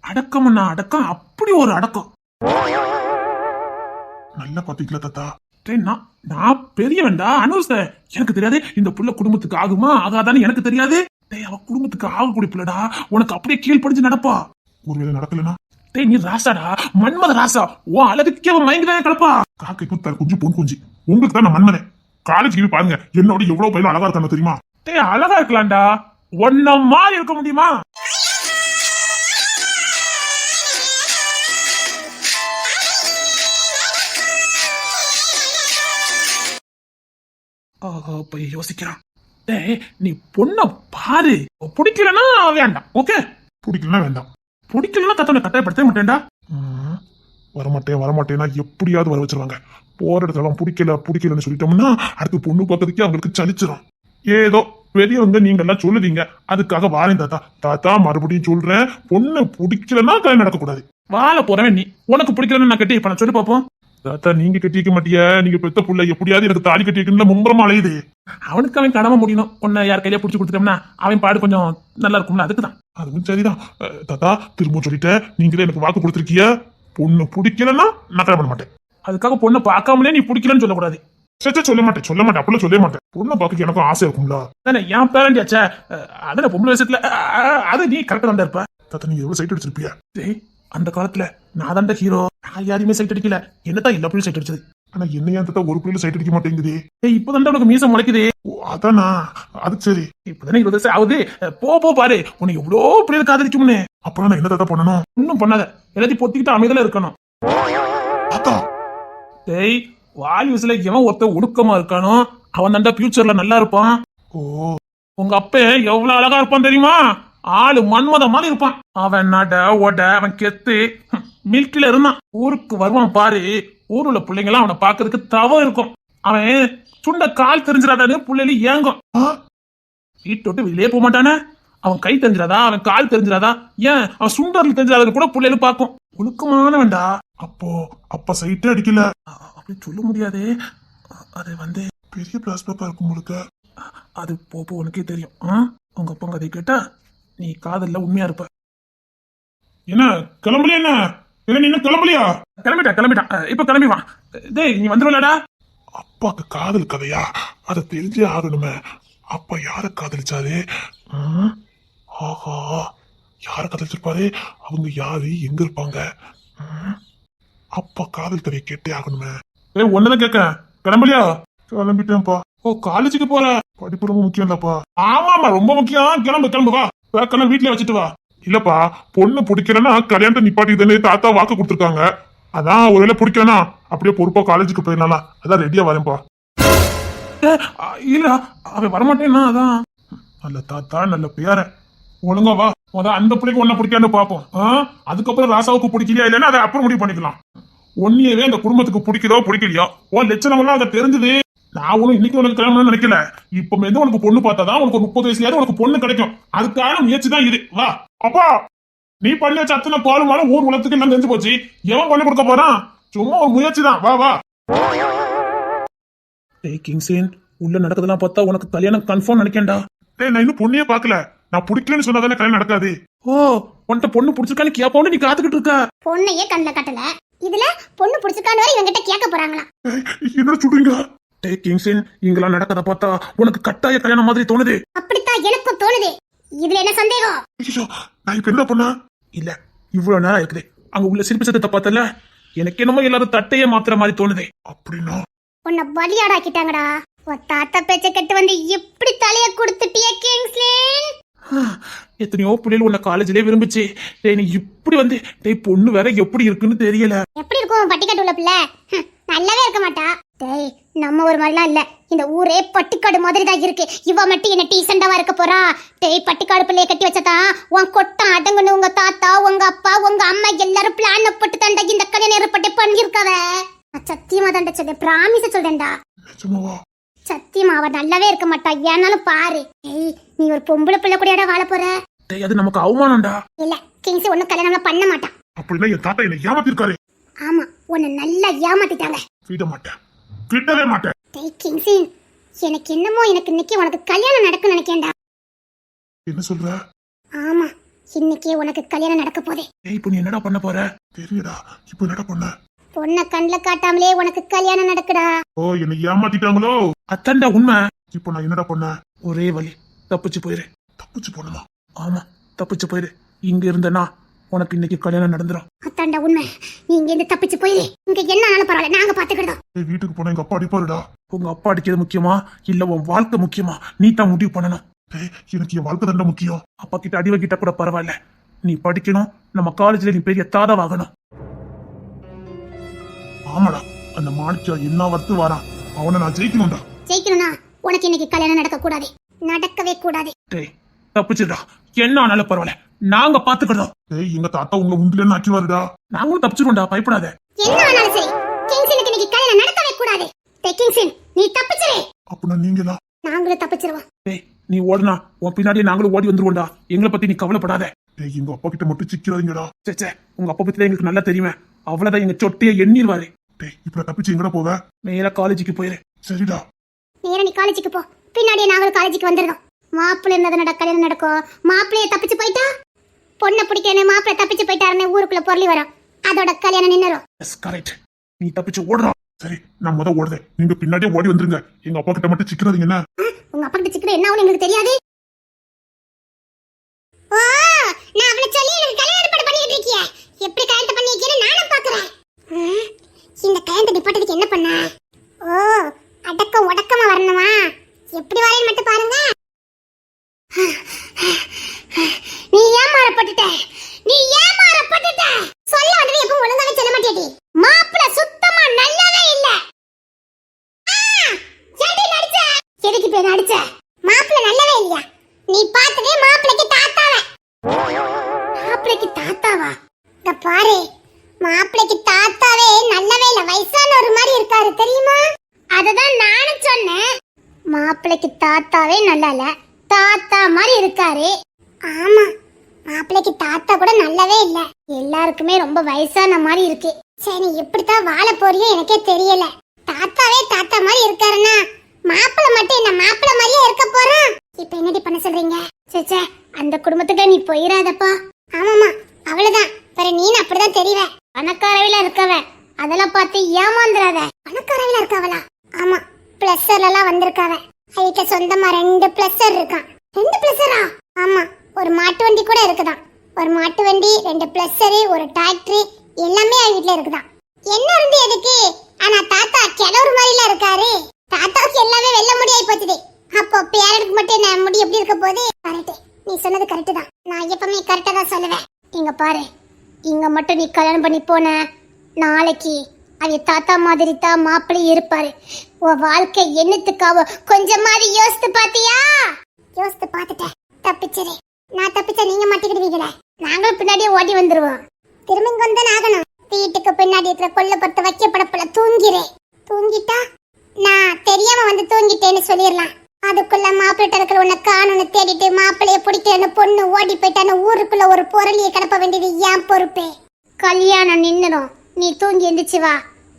அடக்கம்னா அடக்கம், அப்படி ஒரு அடக்கம். நல்லா பாத்தீங்களா தாத்தா? நான் பெரியவன்டா, அனுச. எனக்கு தெரியாது இந்த புள்ள குடும்பத்துக்கு ஆகுமா ஆகாதான்னு எனக்கு தெரியாது. அவ குடும்பத்துக்கு ஆகக்கூடிய புள்ளடா. உனக்கு அப்படியே கீழ்படிஞ்சு நடப்பா. ஒருவேளை நடக்கலனா? நீ ராசாடா, மன்மத ராசா. உன் அழகுக்கே அவன் மயங்கிதான் கிடப்பா. காக்கை தர குஞ்சு பொன் குஞ்சு. உங்களுக்கு தான் நான் மன்மதன். காலேஜ் பாருங்க, என்னோட எவ்வளவு பயிலும் அழகா இருக்கானு தெரியுமா? அழகா இருக்கலாம்டா, ஒன்ன மாதிரி இருக்க முடியுமா? பையன் யோசிக்கிறான். நீ பொண்ண பாரு, பிடிக்கலன்னா வேண்டாம். ஓகே, பிடிக்கலன்னா வேண்டாம். பிடிக்கலன்னா தத்தனை கட்டாயப்படுத்த மாட்டேன்டா. வரமாட்டேன்னா எப்படியாவது வர வச்சிருவாங்க. போற இடத்துல பிடிக்கலன்னு சொல்லிட்டோம்னா அடுத்து பொண்ணு பார்க்கறதுக்கே அவங்களுக்கு சலிச்சிடும். ஏதோ பெரியவங்க நீங்க எல்லாம் சொல்லுவீங்க, அதுக்காக வாரேன் தாத்தா. தாத்தா மறுபடியும் சொல்றேன், பொண்ணு பிடிக்கலன்னா கல்யாணம் நடக்கக்கூடாது. வாழ போறவன் நீ. உனக்கு பிடிக்கலன்னு நான் கட்டி இப்ப நான் சொல்லி பாப்போம். தாத்தா நீங்க கட்டிக்க மாட்டிய, நீங்க பெத்த புள்ள எப்படியாவது எனக்கு தாலி கட்டி வைக்கணும்ல மும்பரமா அலையுது. அவனுக்கு அவன் கடமை முடியணும். உன்னை யார் கையில புடிச்சு கொடுத்துட்டோம்னா அவன் பாடு கொஞ்சம் நல்லா இருக்கும்ல, அதுக்குதான். அதுவும் சரிதான் தாத்தா. திரும்ப சொல்லிட்டேன், நீங்களே எனக்கு வாக்கு கொடுத்துருக்கிய. பொண்ணு பிடிக்கலன்னா நான் கல்யாணம் பண்ண மாட்டேன். அதுக்காக பொண்ணை பார்க்காமலே நீ பிடிக்கலன்னு சொல்லக்கூடாது. சொல்ல மாட்டேன் அப்படிலாம் சொல்ல மாட்டேன். பொண்ணை பார்க்க எனக்கும் ஆசை இருக்கும்ல. என் பேரண்டியாச்சா, அதான் பொம்பளை வயசுல அது நீ கரெக்டா தான் இருப்ப. தாத்தா நீங்க எவ்வளவு சைட் அடிச்சிருப்பியா? அந்த காலத்துல நான் தான்டா ஹீரோ. நான் யாரையுமே சைட் அடிக்கல, என்னதான் எல்லா பிள்ளையும் சைட் அடிச்சது. ஆனா என்ன ஏன் தாத்தா ஒரு பிள்ளைல சைட் அடிக்க மாட்டேங்குது? ஏய் இப்பதான் உனக்கு மீசம் முளைக்குது. ஓ, அதானா? அது சரி. இப்பதானே 20 வயசு ஆகுது. போ பாரு, உன்னை எவ்வளோ பிள்ளைகள் காதலிக்கும்னு. அப்புறம் நான் என்ன தாத்தா பண்ணணும்? ஒன்னும் பண்ணாத, எல்லாத்தையும் பொத்திக்கிட்டு அமைதியில இருக்கணும். தாத்தா டேய் வால்யூஸ்ல எவன் ஒருத்தன் ஒடுக்கமா இருக்கானோ அவன் தான்டா ஃபியூச்சர்ல நல்லா இருப்பான். ஓ உங்க அப்ப எவ்வளவு அழகா இருப்பான் தெரியுமா? ஆளு மன்மத மாதிரி இருப்பான். அவன் நட ஓட அவன் கெத்து மில்கில இருந்தான். ஊருக்கு வருவான் பாரு, ஊர்ல உள்ள பிள்ளைங்களாம் அவனை பாக்குறதுக்கு தவம் இருக்கும். அவன் சுண்ட கால் தெரிஞ்சிடாதான்னு பிள்ளைல ஏங்கும். வீட்டு விட்டு வெளியே போக மாட்டானே. அவன் கை தெரிஞ்சிடாதா, அவன் கால் தெரிஞ்சிடாதா, ஏன் அவன் சுண்டர்ல தெரிஞ்சிடாத கூட பிள்ளைல பாக்கும். ஒழுக்கமானவன்டா. அப்போ அப்பா சைட்டே அடிக்கல அப்படி சொல்ல முடியாது. அது வந்து பெரிய பிளாஸ்பேப்பா இருக்கும் உங்களுக்கு. அது போப்போ உனக்கே தெரியும். உங்க அப்பா கதை கேட்டா நீ காதல்ல உண்மையா இருப்ப. என்ன கிளம்பலையா? என்ன இல்ல நீ இன்னும் கிளம்பலையா? கிளம்பிட்டான். இப்ப கிளம்பி வா. டேய் நீ வந்துருவலடா. அப்பாக்கு காதல் கதையா? அதை தெரிஞ்சே ஆகணுமே. அப்பா யார காதலிச்சாரு? ஆஹா, யார காதலிச்சிருப்பாரு? அவங்க யாரு, எங்க இருப்பாங்க? அப்பா காதல் கதையை கேட்டே ஆகணுமே. ஏய் ஒன்னதான் கேட்க, கிளம்பலையா? கிளம்பிட்டேன்ப்பா. ஓ காலேஜுக்கு போற? படிப்பு ரொம்ப முக்கியம் இல்லப்பா. ஆமாமா ரொம்ப முக்கியம். கிளம்பு வா. பேக்கெல்லாம் வீட்டுல வச்சுட்டு வா. இல்லப்பா, பொண்ணு பிடிக்கலன்னா கல்யாணத்தை நிப்பாட்டி தாத்தா வாக்கு கொடுத்துருக்காங்க. அதான் ஒருவேளை பிடிக்கலனா அப்படியே பொறுப்பா காலேஜுக்கு போயிடலாம். அதான் ரெடியா வரேன்ப்பா. இல்ல அவன் வரமாட்டேன்னா அதான். நல்ல தாத்தா, நல்ல பேர. ஒழுங்கா வா. அந்த பிள்ளைக்கு ஒன்ன பிடிக்கான்னு பாப்போம். அதுக்கப்புறம் ராசாவுக்கு பிடிக்கலையா இல்லைன்னா அதை அப்புறம் முடிவு பண்ணிக்கலாம். ஒன்னியவே அந்த குடும்பத்துக்கு பிடிக்குதோ பிடிக்கலையோ உன் லட்சணம் எல்லாம் அதை தெரிஞ்சது. நான் ஒன்னும் இன்னைக்கு உனக்கு கிளம்பணும்னு நினைக்கல. இப்ப வந்து உனக்கு பொண்ணு பார்த்தாதான் உனக்கு 30 வயசுலயாவது உனக்கு பொண்ணு கிடைக்கும். அதுக்கான முயற்சி தான் இது. வா. அப்பா நீ பண்ண வச்ச அத்தனை பாலுமான ஊர் உலகத்துக்கு எல்லாம் தெரிஞ்சு போச்சு. எவன் பண்ணி கொடுக்க போறான்? சும்மா ஒரு முயற்சி தான். வா வா. டேய் கிங்ஸின், உள்ள நடக்குதெல்லாம் பார்த்தா உனக்கு கல்யாணம் கன்ஃபார்ம் நினைக்கேன்டா. டேய் நான் இன்னும் பொண்ணையே பாக்கல. நான் பிடிக்கலன்னு சொன்னாதானே கல்யாணம் நடக்காது. ஓ உன்கிட்ட பொண்ணு பிடிச்சிருக்கான்னு கேப்போன்னு நீ காத்துக்கிட்டு இருக்க. பொண்ணையே கண்ணுல கட்டல, இதுல பொண்ணு பிடிச்சிருக்கான்னு வரை இவங்கிட்ட கேட்க போறாங்களா? என்ன சொல்றீங்க? டேய் கிங்ஸின், இங்கெல்லாம் நடக்கத பார்த்தா உனக்கு கட்டாய கல்யாணம் மாதிரி தோணுது. அப்படித்தான் எனக்கும் தோணுது. இதுல என்ன சந்தேகம்? ஐயோ, நான் இப்ப என்ன பண்ண? இல்ல இவ்வளவு நேரம் இருக்குது. அங்க உள்ள சிரிப்பு சத்தத்தை பார்த்தல, எனக்கு என்னமோ எல்லாரும் தட்டையே மாத்துற மாதிரி தோணுது. அப்படின்னா உன்னை பலியாடாக்கிட்டாங்கடா. உன் தாத்தா பேச்ச கட்டு வந்து எப்படி தலைய கொடுத்துட்டிய கிங்ஸ்லேன்? எத்தனையோ பிள்ளைகள் உன்னை காலேஜ்லயே விரும்பிச்சு. டேய் நீ இப்படி வந்து டேய் பொண்ணு வேற எப்படி இருக்குன்னு தெரியல. எப்படி இருக்கும் பட்டிக்காட்டு உள்ள பிள்ளை? நல்லாவே இருக்க மாட்டா. டேய் நம்ம ஒரு மாதிரிலாம் இல்ல, இந்த ஊரே பட்டிக்காடு மாதிரி தான் இருக்கு. இவ மட்டும் என்ன டீசெண்டாவா இருக்க போறா? டேய் பட்டிக்காடு பிள்ளைய கட்டி வச்சதான் உன் கொட்டம் அடங்குன்னு உங்க தாத்தா, உங்க அப்பா, உங்க அம்மா எல்லாரும் பிளான் போட்டு தாண்டா இந்த கல்யாணம் ஏற்பட்டு பண்ணிருக்காவ. சத்தியமா தாண்டா சொல்றேன், பிராமிஸ சொல்றேன்டா. நிஜமாவா? சத்தியமா அவ நல்லாவே இருக்க மாட்டா. ஏனாலும் பாரு. ஏய் நீ ஒரு பொம்பளை பிள்ளை கூடயாடா வாழ போற? டேய் அது நமக்கு அவமானம்டா. இல்ல கிங்ஸ் ஒன்னும் கல்யாணம் பண்ண மாட்டான். அப்படின்னா என் தாத்தா என்ன ஏமாத்திருக்காரு. ஆமா உன்னை நல்லா ஏமாத்திட்டாங்க. விட மாட்டேன், விடவே மாட்டேன். டேய் கிங்ஸின், எனக்கு என்னமோ எனக்கு இன்னைக்கு உனக்கு கல்யாணம் நடக்கும் நினைக்கேன்டா. என்ன சொல்ற? ஆமா இன்னைக்கே உனக்கு கல்யாணம் நடக்க போதே. டேய் இப்போ நீ என்னடா பண்ண போற? தெரியடா. இப்போ என்னடா பண்ண? பொண்ண கண்ணுல காட்டாமலே உனக்கு கல்யாணம் நடக்குடா. ஓ என்ன ஏமாத்திட்டாங்களோ? அத்தான்டா உண்மை. இப்போ நான் என்னடா பண்ண? ஒரே வழி, தப்பிச்சு போயிரு. தப்பிச்சு போனமா? ஆமா தப்பிச்சு போயிரு. இங்க இருந்தனா உனக்கு இன்னைக்கு கல்யாணம் நடந்துரும். அத்தாண்டா உண்மை. நீ இங்க இருந்து தப்பிச்சு போயிரு. இங்க என்ன ஆனாலும் பரவாயில்ல, நாங்க பாத்துக்கிட்டோம். வீட்டுக்கு போனா எங்க அப்பா அடிப்பாருடா. உங்க அப்பா அடிக்கிறது முக்கியமா இல்ல உன் வாழ்க்கை முக்கியமா? நீ தான் முடிவு பண்ணணும். எனக்கு என் வாழ்க்கை தான்டா முக்கியம். அப்பா கிட்ட அடி வைக்கிட்ட கூட பரவாயில்ல, நீ படிக்கணும். நம்ம காலேஜ்ல நீ பெரிய தாதாவாகணும். ஆமாடா, அந்த மாணிக்கா என்ன வர்த்து வாரான், அவனை நான் ஜெயிக்கணும்டா. ஜெயிக்கணும்னா உனக்கு இன்னைக்கு கல்யாணம் நடக்க கூடாது, நடக்கவே கூடாது. டேய் தப்பிச்சுடா, என்ன ஆனாலும் பரவாயில்ல, நாங்க பாத்துக்கிட்டோம். எங்க தாத்தா உங்களை உண்டுலன்னு ஆக்கிவாருடா. நாங்களும் தப்பிச்சிருவோம்டா, பயப்படாத. என்ன ஆனாலும் சரி கிங்ஸனுக்கு இன்னைக்கு கல்யாணம் நடக்கவே கூடாது. டேய் கிங்ஸன், நீ தப்பிச்சிரு. அப்படின்னா நீங்களா? நாங்களும் தப்பிச்சிருவோம். டேய் நீ ஓடுனா உன் பின்னாடியே நாங்களும் ஓடி வந்துருவோம்டா. எங்களை பத்தி நீ கவலைப்படாத. எங்க அப்பா கிட்ட மட்டும் சிக்கிறாதீங்கடா. சே உங்க அப்பா பத்தி எங்களுக்கு நல்லா தெரியுமே. அவ்வளவுதான், எங்க சொட்டையை எண்ணிடுவாரு. இப்ப தப்பிச்சு எங்கடா போவ? நேரா காலேஜுக்கு போயிரு. சரிடா. நேரா நீ காலேஜுக்கு போ, பின்னாடியே நாங்களும் காலேஜுக்கு வந்துடுறோம். மாப்பிள்ளை இருந்தது கல்யாணம் நடக்கும். மாப்பிள்ளைய தப்பிச்சு போயிட்டா, பொண்ணை பிடிக்கணும், மாப்பிள்ளை தப்பிச்சு போயிட்டாருன்னு ஊருக்குள்ள பொருளி வரும். அதோட கல்யாணம் நின்னுரும். கரெக்ட், நீ தப்பிச்சு ஓடுறா. சரி நான் முத ஓடுறேன், நீங்க பின்னாடியே ஓடி வந்துருங்க. எங்க அப்பா கிட்ட மட்டும் சிக்கிறாதீங்க. என்ன உங்க அப்பா கிட்ட சிக்கிற என்ன ஆகும் எங்களுக்கு தெரியாது. ஓ நான் அவளை சொல்லி எனக்கு கல்யாணம் ஏற்பாடு பண்ணிட்டு இருக்கியே, எப்படி கல்யாணத்தை பண்ணி வைக்கிறேன்னு நானும் பாக்குறேன். இந்த கல்யாணத்தை நிப்பாட்டதுக்கு என்ன பண்ண? ஓ, அடக்கம் ஒடக்கமா வரணுமா? எப்படி வரேன்னு மட்டும் பாருங்க. நீ ஏமாறப்பட்டுட்ட, நீ ஏமாறப்பட்டுட்ட. சொல்ல வந்தது எப்பவும் ஒழுங்காவே சொல்ல மாட்டேடி. மாப்பிள சுத்தமா நல்லாவே இல்ல. ஏடி நடிச்ச? எதுக்கு போய் நடிச்ச? மாப்பிள நல்லாவே இல்லையா? நீ பார்த்ததே மாப்பிளைக்கு தாத்தாவே. மாப்பிளைக்கு தாத்தாவா? இத பாரு, மாப்பிளைக்கு தாத்தாவே நல்லாவே இல்ல. வயசான ஒரு மாதிரி இருக்காரு தெரியுமா? அததான் நானும் சொன்னேன். மாப்பிளைக்கு தாத்தாவே நல்லா இல்ல, தாத்தா மாதிரி இருக்காரு. ஆமா, மாப்பிளைக்கு தாத்தா கூட நல்லாவே இல்ல. எல்லாருக்குமே ரொம்ப வயசான மாதிரி இருக்கு. சரி, நீ எப்படித்தான் வாழ போறியோ எனக்கே தெரியல. தாத்தாவே தாத்தா மாதிரி இருக்காருன்னா மாப்பிளை மட்டும் என்ன மாப்பிளை மாதிரியே இருக்க போறான். இப்ப என்னடி பண்ண சொல்றீங்க? சேச்சே, அந்த குடும்பத்துக்கு நீ போயிடாதப்பா. ஆமாமா, அவ்வளவுதான். வேற நீ அப்படிதான் தெரியவ. பணக்காரவில இருக்கவ, அதெல்லாம் பார்த்து ஏமாந்துடாத. பணக்காரவில இருக்கவளா? ஆமா, பிளஸர்ல எல்லாம் வந்திருக்காவ. வீட்டுல சொந்தமா 2 பிளஸர் இருக்கான். 2 பிளஸரா? ஆமா, ஒரு மாட்டு வண்டி கூட இருக்குதான். ஒரு மாட்டு வண்டி, 2 பிளஸர், ஒரு டிராக்டர் எல்லாமே வீட்டுல இருக்குதான். என்ன இருந்து எதுக்கு? ஆனா தாத்தா கிழவர் மாதிரில இருக்காரு. தாத்தாவுக்கு எல்லாமே வெள்ள முடியாய் போச்சுது. அப்போ பேரனுக்கு மட்டும் என்ன முடி எப்படி இருக்க போகுது? கரெக்ட், நீ சொன்னது கரெக்ட் தான். நான் எப்பவுமே கரெக்டா தான் சொல்லுவேன். இங்க பாரு, இங்க மட்டும் நீ கல்யாணம் பண்ணி போன நாளைக்கு அவ தாத்தா மாதிரி தான் மாப்பிள்ளை இருப்பாரு. உன் வாழ்க்கை என்னத்துக்காவோ கொஞ்சமாவது யோசித்து பாத்தியா? யோசித்து பாத்துட்டேன். தப்பிச்சது நான் தப்பிச்சா நீங்க மாட்டிக்கிடுவீங்களே. நாங்களும் பின்னாடியே ஓடி வந்துருவோம். திரும்ப இங்க வந்து ஆகணும். வீட்டுக்கு பின்னாடி இருக்கிற கொல்லப்பட்டு வைக்கப்படப்பல தூங்கிறேன். தூங்கிட்டா நான் தெரியாம வந்து தூங்கிட்டேன்னு சொல்லிடலாம். அதுக்குள்ள மாப்பிள்ளை இருக்கிற உன்னை காணுன்னு தேடிட்டு மாப்பிள்ளைய பிடிக்கிறன்னு பொண்ணு ஓடி போயிட்டான்னு ஊருக்குள்ள ஒரு பொருளியை கிளப்ப வேண்டியது ஏன் பொறுப்பே. கல்யாணம் நின்னுடும், நீ தூங்கி எந்திரிச்சு வா.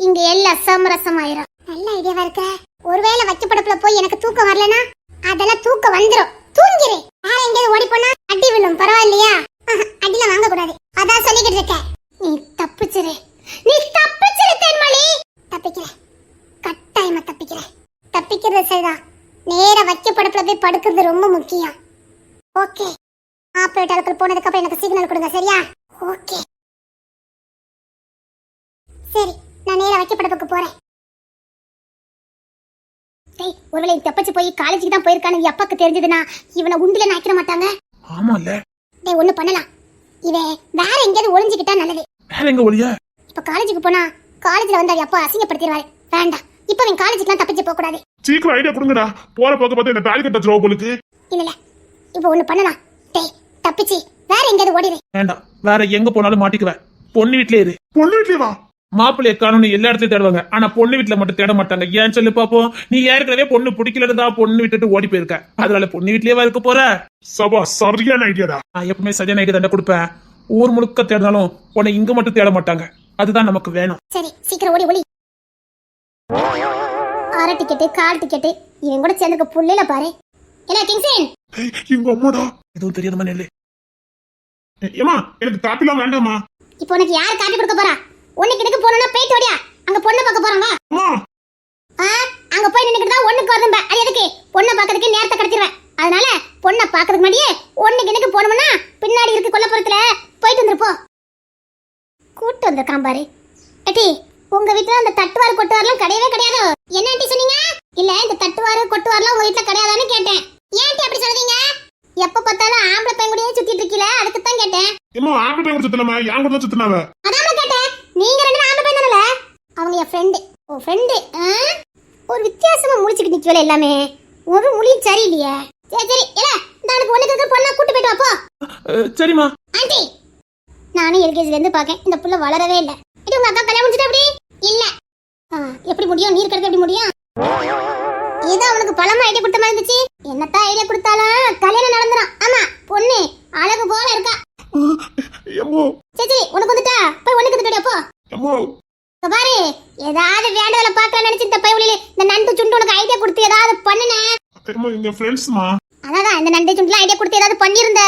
இங்க எல்லாம் சமரசமாயிரும். நல்ல ஐடியாவா இருக்க. ஒருவேளை வைக்கப்படப்புல போய் எனக்கு தூக்கம் வரலனா அதெல்லாம் தூக்கம் வந்துரும். தூங்கிறேன். வேற எங்கேயாவது ஓடி போனா அடி விழும். பரவாயில்லையா? அடிலாம் வாங்க கூடாது. அதான் சொல்லிக்கிட்டு இருக்க. நீ தப்பிச்சிரு, நீ தப்பிச்சிரு தேன்மொழி. தப்பிக்கிறேன், கட்டாயமா தப்பிக்கிறேன். தப்பிக்கிறது சரிதான். நேரா வைக்கப்படப்புல போய் படுக்கிறது ரொம்ப முக்கியம். ஓகே, ஆப்ரேட்டருக்கு போனதுக்கு அப்புறம் எனக்கு சிக்னல் கொடுங்க, சரியா? ஓகே சரி, நான் நேரா வைக்கப்படப்புக்கு போறேன். டேய், ஒருவேளை தப்பிச்சு போய் காலேஜுக்கு தான் போயிருக்கானு அப்பாக்கு தெரிஞ்சதுன்னா இவனை உண்டில நாக்கிட மாட்டாங்க. ஆமால. டேய், ஒண்ணு பண்ணலாம். இவன் வேற எங்கேயாவது ஒளிஞ்சுக்கிட்டா நல்லது. வேற எங்க ஒளியா? இப்ப காலேஜுக்கு போனா காலேஜ்ல வந்து அப்பா அசிங்கப்படுத்திடுவாரு. வேண்டாம், இப்ப அவன் காலேஜுக்குலாம் தப்பிச்சு போக கூடாது. சீக்கிரம் ஐடியா கொடுங்கடா. போற போக்க பார்த்து இந்த தாலி கட்ட ஜோப் போலுக்கு. இல்ல, இப்ப ஒண்ணு பண்ணலாம். டேய், தப்பிச்சு வேற எங்கேயாவது ஓடிடு. வேண்டாம், வேற எங்க போனாலும் மாட்டிக்குவேன். பொண்ணு வீட்லயே இரு. பொண்ணு வீட்லயே வா. மாப்பிள்ளைய காணும்னு எல்லா இடத்துலயும் தேடுவாங்க, ஆனா பொண்ணு வீட்டுல மட்டும் தேட மாட்டாங்க. ஏன் சொல்லு பாப்போம். நீ ஏற்கனவே பொண்ணு பிடிக்கலன்னு தான் பொண்ணு விட்டுட்டு ஓடி போயிருக்க. அதனால பொண்ணு வீட்லயே இருக்க போற. சபா, சரியான ஐடியாடா. நான் எப்பவுமே சரியான ஐடியா தண்டை கொடுப்பேன். ஊர் முழுக்க தேடினாலும் உன்னை இங்க மட்டும் தேட மாட்டாங்க. அதுதான் நமக்கு வேணும். சரி, சீக்கிரம் ஓடி ஓடி. அரை டிக்கெட்டு, கால் டிக்கெட்டு, இவன் கூட சேர்ந்துக்க புள்ளையில பாரு. என்ன கிங்ஸன்? ஏய், எங்க அம்மாடா. எதுவும் தெரியாத மாதிரி இல்லை. ஏமா, எனக்கு காப்பிலாம் வேண்டாமா. இப்போ உனக்கு யார் காப்பி கொடுக்க போறா? ஒண்ணுக்கு எடுக்க போறோம்னா போயிட்டு ஓடியா. அங்க பொண்ணை பார்க்க போறாங்க. அம்மா, அங்க போய் நின்னுக்கிட்டு தான் ஒண்ணுக்கு வருதும்ப. அது எதுக்கு? பொண்ணை பார்க்கறதுக்கு நேரத்தை கடத்திடுவேன். அதனால பொண்ணை பார்க்கறதுக்கு முன்னாடியே ஒண்ணுக்கு எனக்கு போனோம்னா பின்னாடி இருக்கு கொல்லப்புறத்துல போயிட்டு வந்துருப்போ. கூட்டு வந்திருக்கான் பாரு. ஏட்டி, உங்க வீட்டுல அந்த தட்டுவாறு கொட்டுவாரெல்லாம் கிடையவே கிடையாது. என்ன ஆண்டி சொன்னீங்க? இல்ல, இந்த தட்டுவாறு கொட்டுவாரெல்லாம் உங்க வீட்டுல கிடையாதான்னு கேட்டேன். ஏன்டி அப்படி சொல்றீங்க? எப்ப பார்த்தாலும் ஆம்பளை பையன் கூடயே சுத்திட்டு இருக்கீல, அதுக்கு தான் கேட்டேன். ஏமா, ஆம்பளை பையன் சுத்தலாமா? யான் கூட சுத்தினாவ. அதான் கேட்டேன். நீங்க 2 ஆம்பளை பையன் தானே? அவங்க என் ஃப்ரெண்டு. ஓ, ஃப்ரெண்டு. ஒரு வித்தியாசமா முடிச்சுக்கிட்டு நிக்கல எல்லாமே. ஒரு மொழியும் சரியில்லையே. சரி சரி, இல்ல நாளைக்கு ஒண்ணுக்கு இருக்க பொண்ணா கூட்டு போயிட்டு வாப்போ. சரிம்மா. ஆண்டி, நானும் எல்கேஜில இருந்து பாக்கேன். இந்த புள்ள வளரவே இல்ல. இது உங்க அக்கா கல்யாணம் முடிச்சிட்டு அப்படி இல்ல. எப்படி முடியும்? நீர் கடக்க எப்படி முடியும்? ஏதோ அவனுக்கு பழமா ஐடியா கொடுத்த மாதிரி இருந்துச்சு. என்னத்தான் ஐடியா கொடுத்தாலும் கல்யாணம் நடந்துரும். ஆமா, பொண்ணு அழகு போல இருக்கா. சரி சரி, உனக்கு வந்துட்டா போய் ஒண்ணுக்கு வந்துட்டு அப்போ. பாரு, ஏதாவது வேண்டாத பாக்க நினைச்சு இந்த பையன் இந்த நண்டு சுண்டு உனக்கு ஐடியா கொடுத்து ஏதாவது பண்ணுனேன். எங்க ஃப்ரெண்ட்ஸ்மா. அதான் இந்த நண்டு சுண்டுலாம் ஐடியா கொடுத்து ஏதாவது பண்ணிருந்த.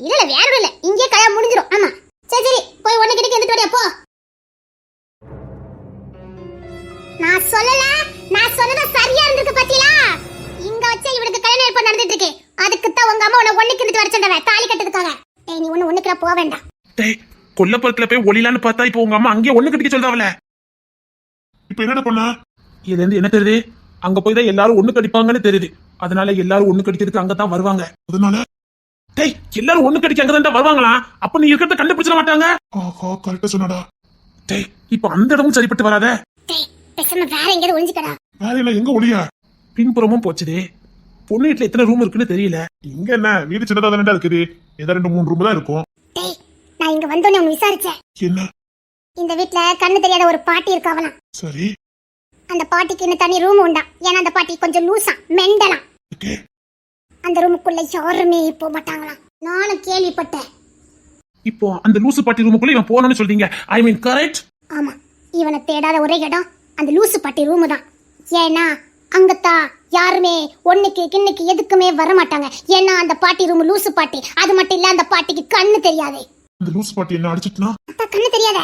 இல்ல வேற இல்ல, இங்கே கல்யாணம் முடிஞ்சிரும். ஆமா, சரி சரி, போய் ஒண்ணு கிட்ட வந்துட்டு வடியா போ. நான் சொல்லல, நான் சொன்னது சரியா இருந்திருக்கு பாத்தீங்களா? இங்க வச்ச இவனுக்கு கல்யாணம் இப்ப நடந்துட்டு இருக்கு. அதுக்கு தான் உங்க அம்மா உன்னை ஒண்ணுக்கு வந்துட்டு வர சொன்னவ தாலி கட்டதுக்காக. டேய், நீ ஒண்ணுக்குல போக வேண்டாம். டேய், கொல்லப்புறத்துல போய் ஒளிலான்னு பார்த்தா இப்போ உங்க அம்மா அங்கேயே ஒண்ணு கட்டிக்க சொல்றாவல. இப்ப என்னடா பண்ண? இதுல இருந்து என்ன தெரியுது? அங்க போய் தான் எல்லாரும் ஒண்ணு கடிப்பாங்கன்னு தெரியுது. அதனால எல்லாரும் ஒண்ணு கடிக்கிறதுக்கு அங்கதான் வருவாங்க. அதனால டேய், எல்லாரும் ஒண்ணு கடிக்க அங்கதான் வருவாங்களா? அப்ப நீ இருக்கிறத கண்டுபிடிச்சிட மாட்டாங்க. ஆஹா, கரெக்டா சொன்னடா. டேய், இப்ப அந்த இடமும் சரிப்பட்டு வராத. டேய் பேசாம வேற எங்கேயாவது ஒளிஞ்சுக்கடா. வேற என்ன, எங்க ஒளியா? பின்புறமும் போச்சுதே. பொண்ணு வீட்டுல எத்தனை ரூம் இருக்குன்னு தெரியல. இங்க என்ன, வீடு சின்னதா தானே இருக்குது. ஏதோ 2-3 ரூம் தான் இருக்கும். டேய் நான் இங்க வந்தோடனே உன்னை விசாரிச்சேன். என்ன? இந்த வீட்ல கண்ணு தெரியாத ஒரு பாட்டி இருக்காவலாம். சரி. அந்த பாட்டிக்கு இன்னும் தனி ரூம் உண்டா. ஏன்னா அந்த பாட்டி கொஞ்சம் லூசா மெண்டலாம். ஓகே. அந்த ரூமுக்குள்ள யாருமே போக மாட்டாங்களாம். நானும் கேள்விப்பட்டேன். இப்போ அந்த லூசு பாட்டி ரூமுக்குள்ள இவன் போனோம்னு சொல்றீங்க. ஐ மீன் கரெக்ட்? ஆமா, இவனை தேடாத ஒரே இடம் அந்த லூசு பாட்டி ரூமு தான். ஏன்னா அங்கத்தான் யாருமே ஒண்ணுக்கு கிண்ணுக்கு எதுக்குமே வர மாட்டாங்க. ஏன்னா அந்த பாட்டி ரூம் லூசு பாட்டி. அது மட்டும் இல்ல, அந்த பாட்டிக்கு கண்ணு தெரியாது. அந்த லூஸ் பாட்டி என்ன அடிச்சிட்டுனா? அதான் கண்ணு தெரியாத.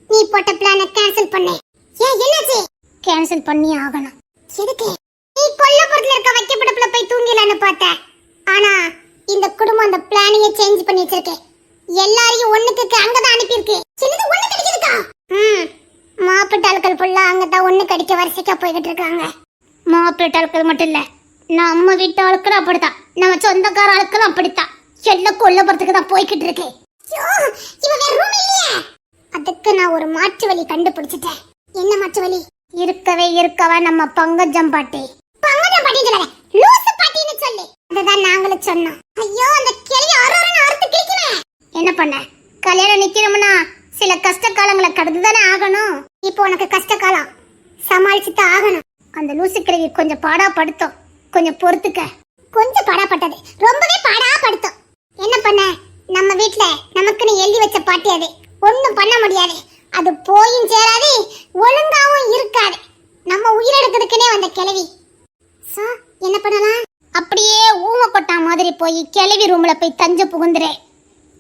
நீ போட்ட பிளான கேன்சல் பண்ணு. ஏன் என்னாச்சு? கேன்சல் பண்ணி ஆகணும். எதுக்கு? நீ கொல்லப்புறத்துல இருக்க வைக்கப்படப்புல போய் தூங்கிடலான்னு பார்த்த. ஆனா இந்த குடும்பம் அந்த பிளானையே சேஞ்ச் பண்ணி வச்சிருக்கு. எல்லாரையும் ஒண்ணுக்கு அங்கதான் அனுப்பியிருக்கு. சின்னது ஒண்ணு கடிக்கிறதுக்கா? மாப்பிட்டாள்கள் ஃபுல்லா அங்கதான் ஒண்ணு கடிக்க வரிசைக்கா போய்கிட்டு இருக்காங்க. மாப்பிட்டாள்கள் மட்டும் இல்ல, நம்ம வீட்டு ஆட்களும் அப்படித்தான். நம்ம சொந்தக்கார ஆட்களும் அப்படித்தான். எல்லாம் கொல்லப்புறத்துக்கு தான் போய்கிட்டு இருக்கு. இவன் வேற ரூம் இல்லையே. அதுக்கு நான் ஒரு மாற்று வழி கண்டுபிடிச்சிட்டேன். என்ன மாற்று வழி? இருக்கவே நம்ம பங்கஜம் பாட்டி. பங்கஜம் பாட்டி சொல்லல, லூசு பாட்டின்னு சொல்லு. அதுதான் நாங்களும் சொன்னோம். ஐயோ, அந்த கிளி அறுன்னு அறுத்து கிழிக்குமே. என்ன பண்ண? கல்யாணம் நிக்கணும்னா சில கஷ்ட காலங்களை கடந்து தானே ஆகணும். இப்போ உனக்கு கஷ்ட காலம் சமாளிச்சுதான் ஆகணும். அந்த லூசு கிழவி கொஞ்சம் பாடா படுத்தோம். கொஞ்சம் பொறுத்துக்க. கொஞ்சம் பாடாப்பட்டது, ரொம்பவே பாடா படுத்தோம். என்ன பண்ண? நம்ம வீட்ல நமக்குன்னு எழுதி வச்ச பாட்டி அது. ஒண்ணும் பண்ண முடியாது. அது போயும் சேராது, ஒழுங்காவும் இருக்காது. நம்ம உயிரெடுக்கிறதுக்குனே வந்த கிழவி. சோ என்ன பண்ணலாம்? அப்படியே ஊம கொட்டா மாதிரி போய் கிழவி ரூம்ல போய் தஞ்ச புகுந்துரு.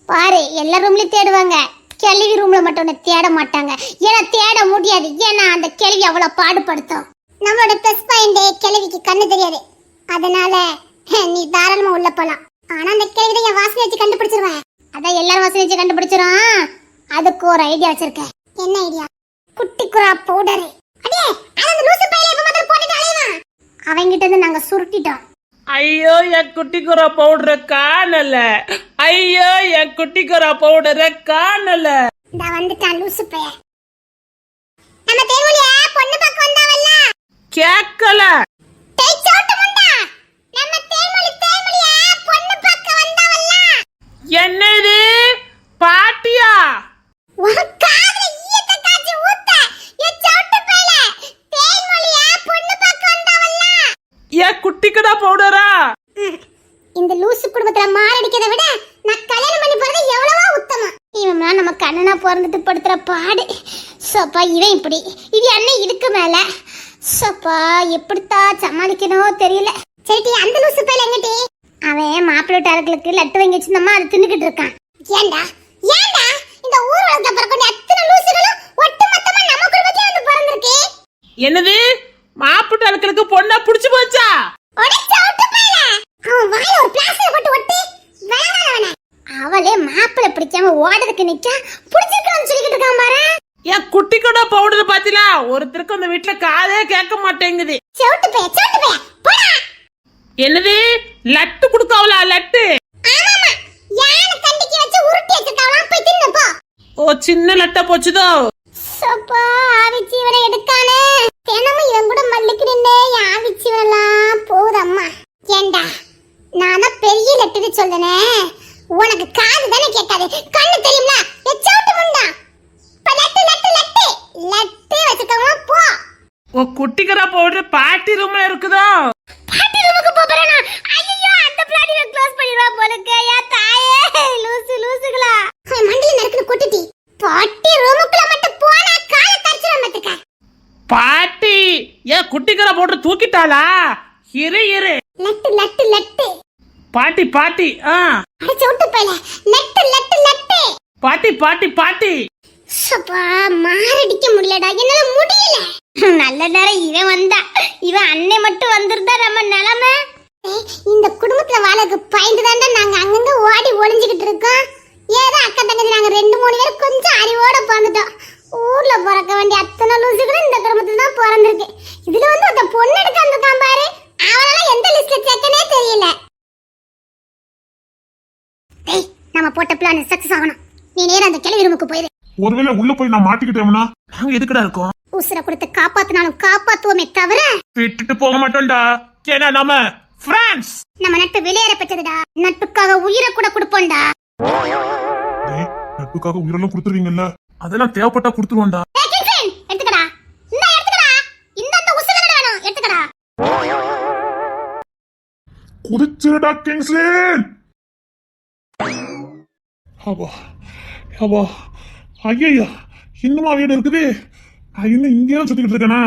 பாரு, எல்லா ரூம்லயும் தேடுவாங்க. கிழவி ரூம்ல மட்டும் தேட மாட்டாங்க. ஏன்னா தேட முடியாது. ஏன்னா அந்த கிழவி அவ்வளவு பாடுபடுத்தும். நம்மளோட பிளஸ் பாயிண்ட் கிழவிக்கு கண்ணு தெரியாது. அதனால நீ தாராளமா உள்ள போலாம். ஆனா அந்த கிழவி என் வாசனை வச்சு கண்டுபிடிச்சிருவேன். அதான் எல்லாரும் வாசனை வச்சு கண்டுபிடிச்சிரும். அதுக்கு ஒரு ஐடியா வச்சிருக்கேன். என்ன ஐடியா? குட்டி குரா பவுடர். அடே, அந்த லூசு பையல எப்ப மட்டும் போட்டுட்டு அலைவான். அவங்கிட்ட இருந்து நாங்க சுருட்டிட்டோம். ஐயோ, என் குட்டிக்குரா பவுடரை காணல. ஐயோ, என் குட்டிக்குரா பவுடரை காணல. இந்த வந்துட்டான் லூசு பைய. நம்ம தேர்வுல பொண்ணு பக்கம் வந்தாவல்ல? கேக்கல. டேய் சோட்டு முண்டா, நம்ம தேர்வுல பொண்ணு பக்கம் வந்தாவல்ல? என்னது? பாட்டியா? உன் காதுல ஈயத்த காச்சி ஊத்த. ஏ சோட்டு பையல, தேர்வுல பொண்ணு பக்கம் வந்தாவல்ல? என் குட்டிக்குரா பவுடரா? இந்த லூசு குடும்பத்துல மாரடிக்கிறத விட நான் கல்யாணம் பண்ணி போறது எவ்வளவோ உத்தமம். இவன் நம்ம கண்ணனா பிறந்துட்டு படுத்துற பாடு. சப்பா, இவன் இப்படி, இது அண்ணன் இதுக்கு மேல. சப்பா, எப்படித்தான் சமாளிக்கணும் தெரியல. சரிட்டி, அந்த லூசு பையல எங்கட்டி? அவன் மாப்பிள்ளோட்டார்களுக்கு லட்டு வாங்கி வச்சிருந்தம்மா, அதை தின்னுக்கிட்டு இருக்கான். ஏண்டா ஏண்டா இந்த ஊர் வளர்த்த பிறகு அத்தனை லூசுகளும் ஒட்டு மொத்தமா நம்ம குடும்பத்துல வந்து பிறந்திருக்கு. என்னது? மாப்பிட்டு அழுக்களுக்கு பொண்ணா புடிச்சு போச்சா? அவன் வாயில ஒரு பிளாஸ்டர் போட்டு ஒட்டி விளங்காதவன. அவளே மாப்பிள்ளை பிடிக்காம ஓடுறதுக்கு நிக்க புடிச்சிருக்கான்னு சொல்லிக்கிட்டு இருக்கான் பாரு. என் குட்டிக்குரா பவுடர் பாத்தீங்களா? ஒருத்தருக்கு அந்த வீட்டுல காதே கேட்க மாட்டேங்குது. சோட்டு பைய போடா. என்னது? லட்டு குடுக்காவலா? லட்டு? ஆமாமா, யானை கண்டிக்கு வச்சு உருட்டி வச்சிருக்காவலாம், போய் தின்னு போ. ஓ, சின்ன லட்டா போச்சுதோ. சப்பா, ஆவிச்சி இவனை எடுக்கானே. தினமும் இவன் கூட மல்லிக்கு நின்னே ஆவிச்சி வரலாம் போதம்மா. ஏண்டா, நான் தான் பெரிய லட்டுன்னு சொல்றேனே, உனக்கு காது தானே கேட்காது, கண்ணு தெரியுமா? சோட்டு முண்டா, லட்டு லட்டு லட்டு லட்டு வச்சுக்கோமா போ. ஓ, குட்டிக்குரா பவுடர் பாட்டி ரூம்ல இருக்குதோ? பாட்டி ரூமுக்கு போறேனா? ஐயோ, அந்த பிளானிங்க க்ளோஸ் பண்ணிடுவா போலக்கு. யா தாயே, லூசுகளா. மண்டில நறுக்குன்னு கொட்டிட்டி. பாட்டி ரூமுக்குள்ள மட்டும் போனா கால கடிச்சிரும் மத்துக்க. பாட்டி ஏன் குட்டிக்குரா பவுடர் தூக்கிட்டாளா? இரு லட்டு லட்டு லட்டு. பாட்டி பாட்டி. அட சோட்டு பையல, லட்டு லட்டு லட்டு. பாட்டி பாட்டி பாட்டி. சப்பா, மாரடிக்க முடியலடா, என்னால முடியல. நல்ல நேரம் இவன் வந்தா. இவன் அன்னை மட்டும் வந்திருந்தா நம்ம நிலைமை இந்த குடும்பத்துல வாழக்கு பயந்து தாண்டா நாங்க அங்கங்க ஓடி ஒளிஞ்சுக்கிட்டு இருக்கோம். ஏதோ அக்கா தங்கச்சி நாங்க 2-3 பேர் கொஞ்சம் அறிவோட பிறந்துட்டோம். ஊர்ல பிறக்க வேண்டிய அத்தனை லூசுகளும் இந்த குடும்பத்துல தான் பிறந்திருக்கு. இதுல வந்து ஒருத்த பொண்ணு எடுக்க வந்திருக்கான் பாரு, அவனால எந்த லிஸ்ட்ல சேர்க்கனே தெரியல. நம்ம போட்ட பிளான் சக்சஸ் ஆகணும். நீ நேரா அந்த கிளவி ரூமுக்கு போயிரு. ஒருவேளை உள்ள போய் நான் மாட்டிக்கிட்டேன்னா நாங்க எதுக்குடா இருக்கோம்? உசுரை கொடுத்து காப்பாத்தினாலும் காப்பாத்துவோமே தவிர விட்டுட்டு போக மாட்டோம்டா. ஏன்னா நம்ம ஃப்ரெண்ட்ஸ். நம்ம நட்பு வெளியேற பெற்றதுடா. நட்புக்காக உயிரை கூட கொடுப்போம்டா. நட்புக்காக உயிரெல்லாம் கொடுத்துருவீங்கல்ல? அதெல்லாம் தேவைப்பட்டா கொடுத்துருவோம்டா. எடுத்துக்கடா, இந்த எடுத்துக்கடா, இந்த உசுரை வேணும் எடுத்துக்கடா. குதிச்சிருடா கிங்ஸ்லேன். அப்பா அப்பா, ஐயா இன்னுமா வீடு இருக்குது? இன்னும் இங்கேயும் சுத்திக்கிட்டு இருக்கேனா?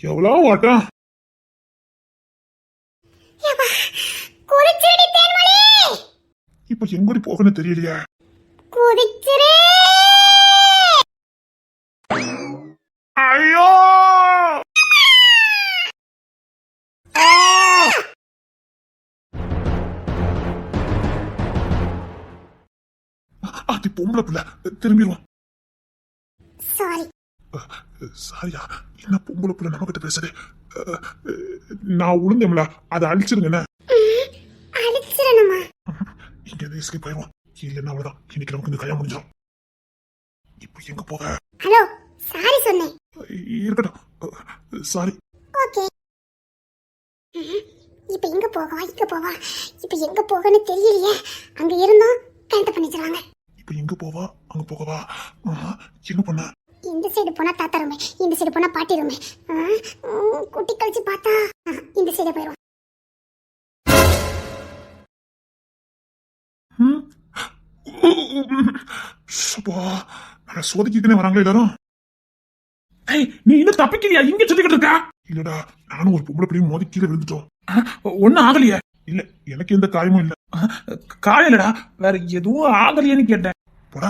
எவ்வளவு ஓட்டம். குதிச்சிருடி தேன்மொழி. இப்ப எங்கடி போகணும்னு தெரியலையா? குதிச்சிரு. ஐயோ அது பொம்பளை பிள்ளை, திரும்பிடுவான். சாரி. சாரியா? என்ன பொம்பளை பிள்ளை நம்ம கிட்ட பேசுது? நான் உளுந்தேம்ல, அதை அழிச்சிருங்கண்ணே. அழிச்சிரணுமா? இங்க எஸ்கேப் ஆயிடுவான். இல்லைன்னா அவ்வளவுதான், இன்னைக்கு நமக்கு இந்த கையா முடிஞ்சிடும். இப்ப எங்க போக? ஹலோ, சாரி சொன்னேன். இருக்கட்டும், சாரி. ஓகே. இப்ப எங்க போவா? இப்ப எங்க போகன்னு தெரியலையே. அங்க இருந்தோம் கரெக்ட் பண்ணிடுவாங்க. இப்ப எங்க போவா? அங்க போகவா? என்ன பண்ண? இந்த சைடு போனா தாத்தா ரூமே, இந்த சைடு போனா பாட்டி ரூமே. குட்டி கழிச்சு பார்த்தா இந்த சைடு போயிடும். சோதிக்கிட்டே வராங்களே எல்லாரும். நீ இன்னும் தப்பிக்கலையா? இங்க சுத்திக்கிட்டு இருக்கா? இல்லடா, நானும் ஒரு பொம்பளை பிள்ளையும் மோதி கீழே விழுந்துட்டோம். ஒன்னும் ஆகலையா? இல்ல, எனக்கு எந்த காயமும் இல்ல. காயலடா, வேற எதுவும் ஆகலையான்னு கேட்டேன். போடா.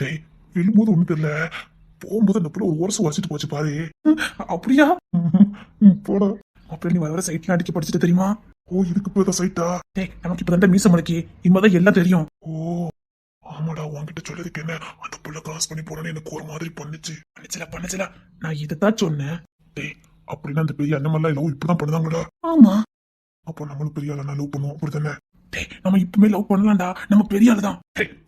டேய், விழும்போது ஒண்ணு தெரியல, போகும்போது அந்த பிள்ளை ஒரு வருஷம் வச்சுட்டு போச்சு பாரு. அப்படியா? போடா. அப்ப நீ வர சைட்ல அடிக்க படிச்சுட்டு தெரியுமா? ஓ, இதுக்கு போய் தான் சைட்டா? டேய், நமக்கு இப்ப மீச முளைக்கி இனிமேதான் எல்லாம் தெரியும். ஓ ஆமாடா, உன்கிட்ட சொல்லதுக்கு என்ன, அந்த புள்ள கிராஸ் பண்ணி போறேன்னு எனக்கு ஒரு மாதிரி பண்ணுச்சு. பண்ணுச்சுல, நான் இதைத்தான் சொன்னேன். டேய், அப்படின்னா அந்த பெரிய அண்ணமெல்லாம் லவ் இப்படிதான் பண்ணுதாங்கடா? ஆமா. அப்போ நம்மளும் பெரிய ஆளா லவ் பண்ணுவோம், அப்படித்தானே? டேய், நம்ம இப்பவுமே லவ் பண்ணலாம்டா. நம்ம பெரிய ஆளு தான்.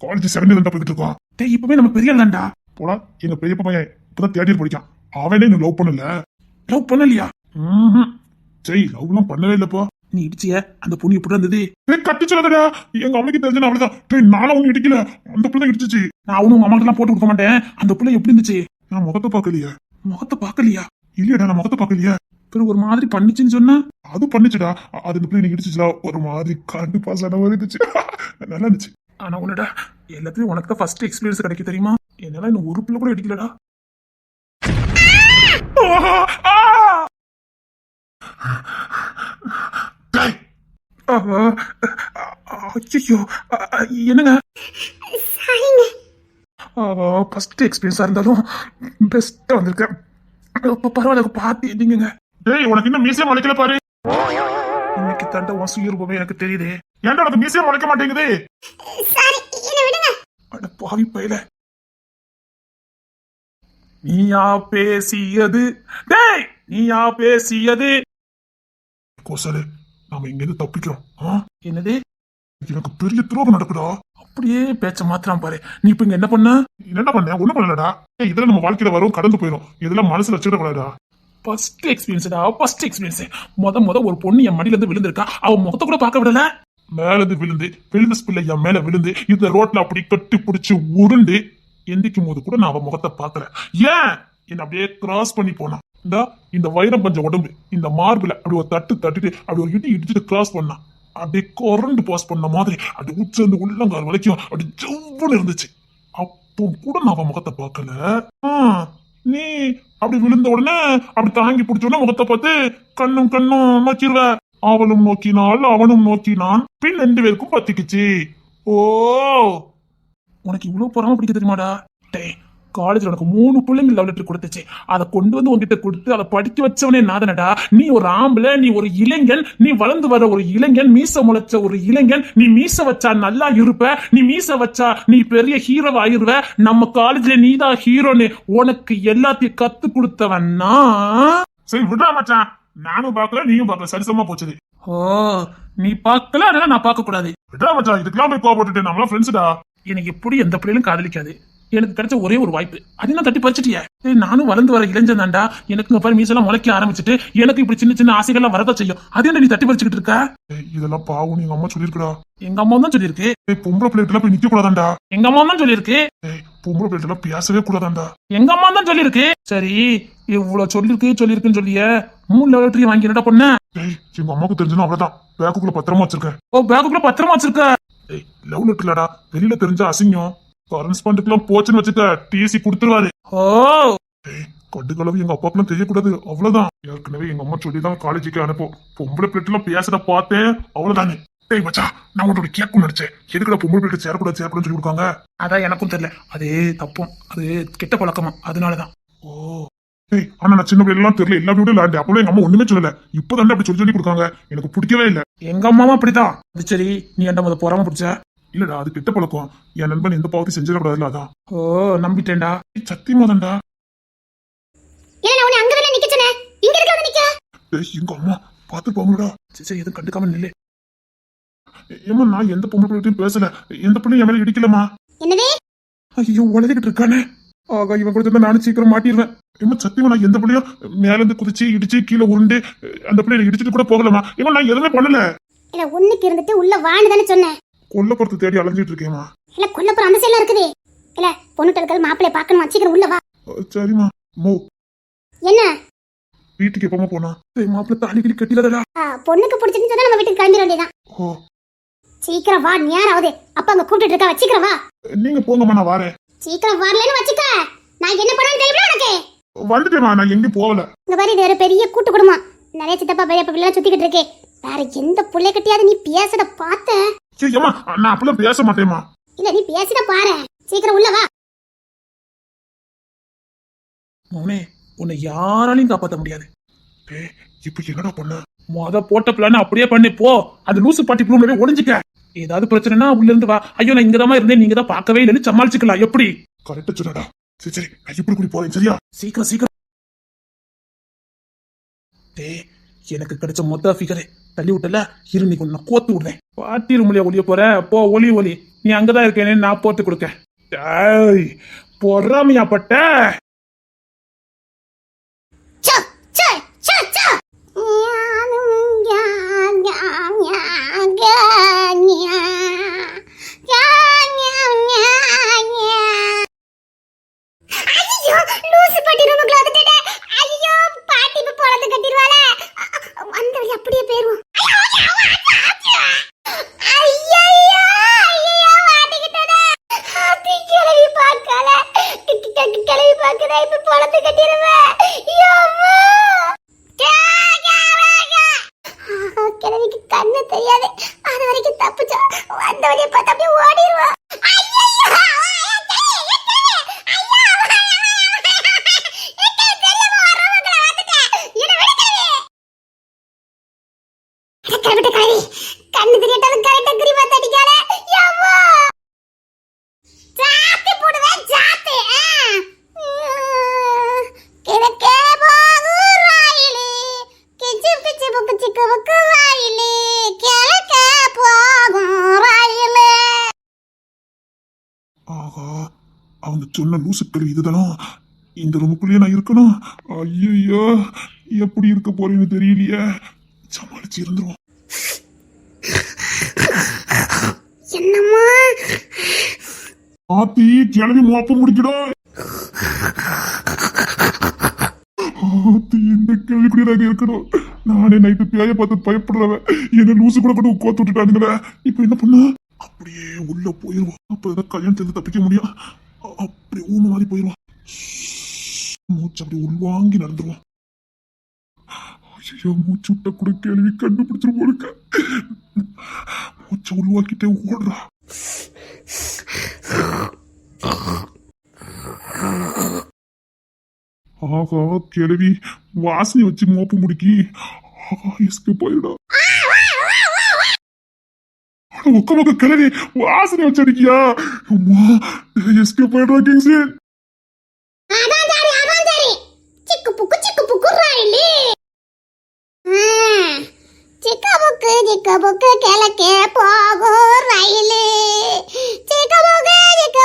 காலேஜ் 7 தான் போயிட்டு இருக்கோம். டேய், இப்பவுமே நம்ம பெரிய ஆள் தான்டா. போடா, எங்க பெரியப்பா பையன் இப்பதான் தேர்ட் இயர் படிக்கான். அவனே இன்னும் லவ் பண்ணல. லவ் பண்ணலையா? சரி, லவ் எல்லாம் பண்ணவே இல்லப்பா. நீ இடிச்சிய அந்த பொண்ணு எப்படி இருந்தது? கட்டி சொல்லாதடா, எங்க அம்மைக்கு தெரிஞ்சு அவ்வளவுதான். டேய், நானும் ஒண்ணு இடிக்கல, அந்த பிள்ளை இடிச்சிச்சு. நான் அவனும் உங்க அம்மாக்கு எல்லாம் போட்டு கொடுக்க மாட்டேன். அந்த பிள்ளை எப்படி இருந்துச்சு? நான் முகத்தை பாக்கலையா? முகத்தை பாக்கலையா? இல்லையடா, நான் முகத்தை பாக்கலையா. பிறகு ஒரு மாதிரி பண்ணிச்சுன்னு சொன்னா? அது பண்ணுச்சுடா. அது இந்த பிள்ளை இடிச்சுச்சுடா, ஒரு மாதிரி கரண்ட் பாஸ் ஆன மாதிரி இருந்துச்சு. நல்லா இருந்துச்சு. ஆனா உன்னடா, எல்லாத்தையும் உனக்கு தான் ஃபர்ஸ்ட் எக்ஸ்பீரியன்ஸ் கிடைக்கும் தெரியுமா? என்னால இன்னும் ஒரு பிள்ளை கூட இடிக்கலடா. ஐயோ, என்னங்க? ஃபர்ஸ்ட் எக்ஸ்பீரியன்ஸா இருந்தாலும் பெஸ்டா வந்திருக்கேன். பரவாயில்ல, பார்த்து எதிங்க. டேய், உனக்கு இன்னும் மீசையா முளைக்கல பாரு. இன்னைக்கு தாண்ட உன் சுயரூபமே எனக்கு தெரியுது. ஏன்டா உனக்கு மீசையா முளைக்க மாட்டேங்குது? அட பாவி பையல, நீயா பேசியது? டேய், நீயா பேசியது? கோசலே, நாம இங்க இருந்து தப்பிக்கிறோம். என்னது? எனக்கு பெரிய துரோகம் நடக்குதா? அப்படியே பேச்ச மாத்திரம் பாரு. நீ இப்ப இங்க என்ன பண்ண? என்ன பண்ண? ஒண்ணும் பண்ணலடா. இதெல்லாம் நம்ம வாழ்க்கையில வரும், கடந்து போயிடும். இதெல்லாம் மனசுல வச்சுடக்கூடாதா? ஃபர்ஸ்ட் எக்ஸ்பீரியன்ஸ்டா, ஃபர்ஸ்ட் எக்ஸ்பீரியன்ஸ். முத ஒரு பொண்ணு என் மடியில இருந்து விழுந்திருக்கா. அவ முகத்தை கூட பார்க்க விடல. மேல இருந்து விழுந்த ஸ்பில்ல என் மேல விழுந்து இந்த ரோட்ல அப்படி கட்டி பிடிச்சு உருண்டு எந்திக்கும் போது கூட நான் அவ முகத்தை பார்க்கல. ஏன் என்ன அப்படியே கிராஸ் பண்ணி போனான். இந்த வைரம் பஞ்ச உடம்பு இந்த மார்பில அப்படி ஒரு தட்டிட்டு அப்படி ஒரு இடிச்சுட்டு கிராஸ் பண்ணான். அப்படியே கொரண்டு பாஸ் பண்ண மாதிரி அப்படி உச்சந்து உள்ளங்கால் வரைக்கும் அப்படி ஜவ்வுன்னு இருந்துச்சு. அப்போ கூட நான் அவன் முகத்தை பார்க்கல. நீ அப்படி விழுந்த உடனே அப்படி தாங்கி பிடிச்ச உடனே முகத்தை பார்த்து கண்ணும் நோக்கிடுவ. அவளும் நோக்கினாள், அவனும் நோக்கினான். பின் 2 பேருக்கும் பத்திக்குச்சு. ஓ, உனக்கு இவ்வளவு பொறாம பிடிக்க தெரியுமாடா? டேய், காலேஜ்ல உனக்கு 3 பிள்ளைங்க லவ் லெட்டர் கொடுத்துச்சு. அதை கொண்டு வந்து உன்கிட்ட கொடுத்து அதை படிக்க வச்சவனே நாதனடா. நீ ஒரு ஆம்பளை, நீ ஒரு இளைஞன், நீ வளர்ந்து வர ஒரு இளைஞன், மீச முளைச்ச ஒரு இளைஞன். நீ மீச வச்சா நல்லா இருப்ப, நீ மீச வச்சா நீ பெரிய ஹீரோவா ஆயிருவ. நம்ம காலேஜ்ல நீதான் ஹீரோன்னு உனக்கு எல்லாத்தையும் கத்து கொடுத்தவன்னா. சரி விடுறா மச்சான், நானும் பாக்கல நீயும் பாக்கல, சரிசமா போச்சுது. ஓ, நீ பார்க்கல, அதனால நான் பார்க்க கூடாது. விடுறா மச்சான், இதுக்கெல்லாம் போய் கோவப்பட்டுட்டு நம்மளாம் ஃப்ரெண்ட்ஸ்டா. எனக்கு எப்படி எந்த பிள்ளைகளும் காதலிக்காது. எனக்கு கிடைச்ச ஒரே ஒரு வாய்ப்பு, அதையும் தட்டி பறிச்சிட்டியே. நானும் வளர்ந்து வர இளைஞன் தான்டா. எனக்கு இங்க பாரு மீசெல்லாம் முளைக்க ஆரம்பிச்சுட்டு எனக்கு இப்படி சின்ன சின்ன ஆசைகள்லாம் வரதான் செய்யும். அது என்ன நீ தட்டி பறிச்சுக்கிட்டு இருக்க? இதெல்லாம் பாவம் எங்க அம்மா சொல்லிருக்கா. எங்க அம்மா தான் சொல்லியிருக்கு. பொம்பளை பிள்ளைகிட்ட போய் நிக்க கூடாதாண்டா. எங்க அம்மா தான் சொல்லியிருக்கு. பொம்பளை பிள்ளைகிட்ட பேசவே கூடாதாண்டா. எங்க அம்மா தான் சொல்லியிருக்கு. சரி, இவ்வளவு சொல்லிருக்குன்னு சொல்லிய 3 லவ் லெட்டரையும் வாங்கி என்னடா பண்ண? எங்க அம்மாவுக்கு தெரிஞ்சுனா அவ்வளவுதான், பேக்குக்குள்ள பத்திரமா வச்சிருக்கேன். ஓ, பேக்குக்குள்ள பத்திரமா வச்சிருக்க. லவ் லெட்டர்லடா, வெளியில தெரிஞ்ச அசிங்கம். கரஸ்பாண்டுக்குலாம் போச்சுன்னு வச்சுக்க டிசி கொடுத்துருவாரு. ஓ, கடுகளவு எங்க அப்பாக்கெல்லாம் தெரியக்கூடாது, அவ்வளவுதான். ஏற்கனவே எங்க அம்மா சொல்லிதான் காலேஜுக்கு அனுப்போம். பொம்பளை பிள்ளைலாம் பேசுற பார்த்தேன், அவ்வளவுதானே. டேய் மச்சான், நான் உன்னோட கேட்கும் நினைச்சேன். எதுக்குடா பொம்பளை பிள்ளை சேரக்கூடாது சொல்லி கொடுக்காங்க? அதான் எனக்கும் தெரியல. அது தப்பும், அது கெட்ட பழக்கமா, அதனாலதான். ஓ டேய், ஆனா நான் சின்ன பிள்ளை எல்லாம் தெரியல, எல்லா வீடும் விளையாண்டு அப்பவே எங்க அம்மா ஒண்ணுமே சொல்லல. இப்பதான் அப்படி சொல்லி கொடுக்காங்க, எனக்கு பிடிக்கவே இல்ல. எங்க அம்மாவும் அப்படிதான். அது சரி, நீ என்ன முத பொறாம பிடிச்ச? இல்லடா, அது கெட்ட பழக்கம். என் நண்பன் எந்த பாவத்தையும் செஞ்சிடக்கூடாதுல, அதான். ஓ, நம்பிட்டேன்டா. சத்தியமா தான்டா. இல்ல நான் உன்னை அங்கதானே நிக்க சொன்னேன், இங்க இருக்க வந்து நிக்க. டேய், எங்க அம்மா பாத்துப்பாங்கடா. சரி, எதுவும் கண்டுக்காம நில்லு. ஏமா, நான் எந்த பொம்பளை பிள்ளையும் பேசல, எந்த பிள்ளையும் என் மேல இடிக்கலமா. என்னது? ஐயோ, உலகிட்டு இருக்கானே. ஆகா, இவன் கொடுத்தா நானும் சீக்கிரம் மாட்டிடுவேன். ஏமா சத்தியமா நான் எந்த பிள்ளையும் மேல இருந்து குதிச்சு இடிச்சு கீழே உருண்டு அந்த பிள்ளைய இடிச்சிட்டு கூட போகலமா. ஏமா நான் எதுவுமே பண்ணல. இல்ல ஒண்ணுக்கு இருந்துட்டு உள்ள வான்னு தானே சொன்னேன். கொல்லப்புறத்து தேடி அலைஞ்சிட்டு இருக்கேமா. இல்ல கொல்லப்புறம் அந்த சைடுல இருக்குது. இல்ல பொண்ணுட்ட இருக்கிற மாப்பிளைய பாக்கணும், சீக்கிரம் உள்ள வா. சரிம்மா. மோ, என்ன வீட்டுக்கு எப்பமா போனா? மாப்பிள்ள தாலி கிளி கட்டிடாதடா. பொண்ணுக்கு பிடிச்சிருந்து சொன்னா நம்ம வீட்டுக்கு கிளம்பிட வேண்டியதான். ஓ, சீக்கிரம் வா, நேரம் ஆகுது. அப்ப அங்க கூப்பிட்டு இருக்கா, சீக்கிரம் வா. நீங்க போங்கம்மா, நான் வரேன். சீக்கிரம் வரலன்னு வச்சுக்க, நான் என்ன பண்ணான்னு தெரியுமா உனக்கு? வந்துட்டேமா, நான் எங்கேயும் போகல. இந்த மாதிரி இது ஒரு பெரிய கூட்டு குடும்பம். நிறைய சித்தப்பா பெரியப்பா பிள்ளை சுத்திக்கிட்டு இருக்கே. வேற எந்த புள்ளை கட்டியாவது நீ பேசத பார்த்த? ஏமா, நான் அப்படிலாம் பேச மாட்டேமா. இல்ல நீ பேசிட பாரு. சீக்கிரம் உள்ள வா. மோனே, உன்னை யாராலையும் காப்பாற்ற முடியாது. டேய், இப்ப என்னடா பண்ண? மொத போட்ட பிளான அப்படியே பண்ணி போ. அந்த லூசு பாட்டி ரூம்லவே ஒளிஞ்சுக்க. ஏதாவது பிரச்சனைனா உள்ள இருந்து வா. ஐயோ, நான் இங்கதான் இருந்தேன், நீங்க தான் பார்க்கவே இல்லைன்னு சமாளிச்சுக்கலாம். எப்படி? கரெக்டா சொன்னடா. சரி சரி, நான் இப்படி கூடி போறேன், சரியா? சீக்கிரம் சீக்கிரம். டேய், எனக்கு கிடைச்ச மொத்த ஃபிகரை தள்ளி விட்டல, இரு, நீ கொஞ்சம் கோத்து விடுறேன். பாட்டி ரூம்லயே ஒளிய போற, போ, ஒளி ஒளி. நீ அங்கதான் இருக்கேன்னு நான் போட்டு கொடுக்க. டேய், பொறாமையாப்பட்ட. அப்படியே போயிருவோம். கிளவி பார்க்கறா, இப்ப பழத்தை கட்டிடுவேன். கிளவிக்கு கண்ணு தெரியாது, அது வரைக்கும் தப்புச்சா. வந்த வழியை பார்த்து அப்படியே ஓடிடுவா. கண்ணு தெரியட்டாலும் கரெக்டா குறிப்பா தடிக்கால. ஜாத்தி போடுவேன், ஜாத்தி. கிழக்கே போகும் ராயிலே, கிச்சு பிச்சு புக்கு சிக்கு புக்கு வாயிலே, கிழக்கே போகும் ராயிலே. ஆகா, அவங்க சொன்ன லூசுக்கள் இதுதான். இந்த ரூமுக்குள்ளேயே நான் இருக்கணும். ஐயோ, எப்படி இருக்க போறேன்னு தெரியலையே. சமாளிச்சு இருந்துருவோம். என்னம்மா ஆத்தி, கிளம்பி மோப்ப முடிக்கணும். ஆத்தி, இந்த கேள்விக்குள்ளே நாங்க இருக்கணும். நானே நைட்டு பேய பார்த்து பயப்படுறவன் என்ன லூசு கூட கொண்டு கோத்து விட்டுட்டானுங்களே. இப்ப என்ன பண்ண? அப்படியே உள்ள போயிருவோம். அப்பதான் கல்யாணத்துல தப்பிக்க முடியும். அப்படி ஊம மாதிரி போயிருவோம். மூச்சு அப்படி உள்வாங்கி நடந்துருவோம். ஐயோ, மூச்சு விட்ட கூட கேள்வி கண்டுபிடிச்சிரு போருக்க. மூச்சை உள்வாக்கிட்டே ஓடுறா. ஆகா கிழவி வாசனை வச்சு மோப்பு முடிக்கி எஸ்கேப் ஆயிடா. உக்க கிழவி வாசனை வச்சு அடிக்கியா எஸ்கேப் ஆயிடுவா கிங்ஸ்லே. அதான் சரி சிக்கு புக்கு ராயிலி. சிக்க புக்கு கிழக்கே போகும் ரயிலு. சிக்க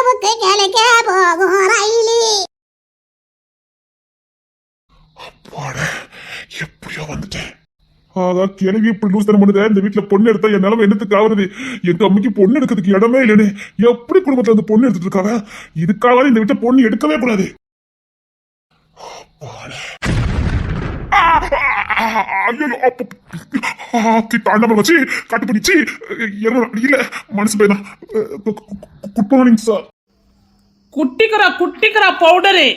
புக்கு கிழக்கே போகும் ரயிலு. அப்பாடா எப்படியோ வந்துட்டேன். ஆகா கிழவி இப்படி லூஸ் தரம் பண்ணுத. இந்த வீட்டுல பொண்ணு எடுத்தா என் நிலைமை என்னத்துக்கு ஆகுறது? எங்க அம்மைக்கு பொண்ணு எடுக்கிறதுக்கு இடமே இல்லைன்னு எப்படி குடும்பத்துல அந்த பொண்ணு எடுத்துட்டு இருக்காங்க. இதுக்காக இந்த வீட்டுல பொண்ணு எடுக்கவே கூடாது. தாண்டவ வச்சு கட்டு பண்ணிச்சு இல்ல மனசு போய்தான். Good morning sir. குட்டிக்கிறா பவுடரு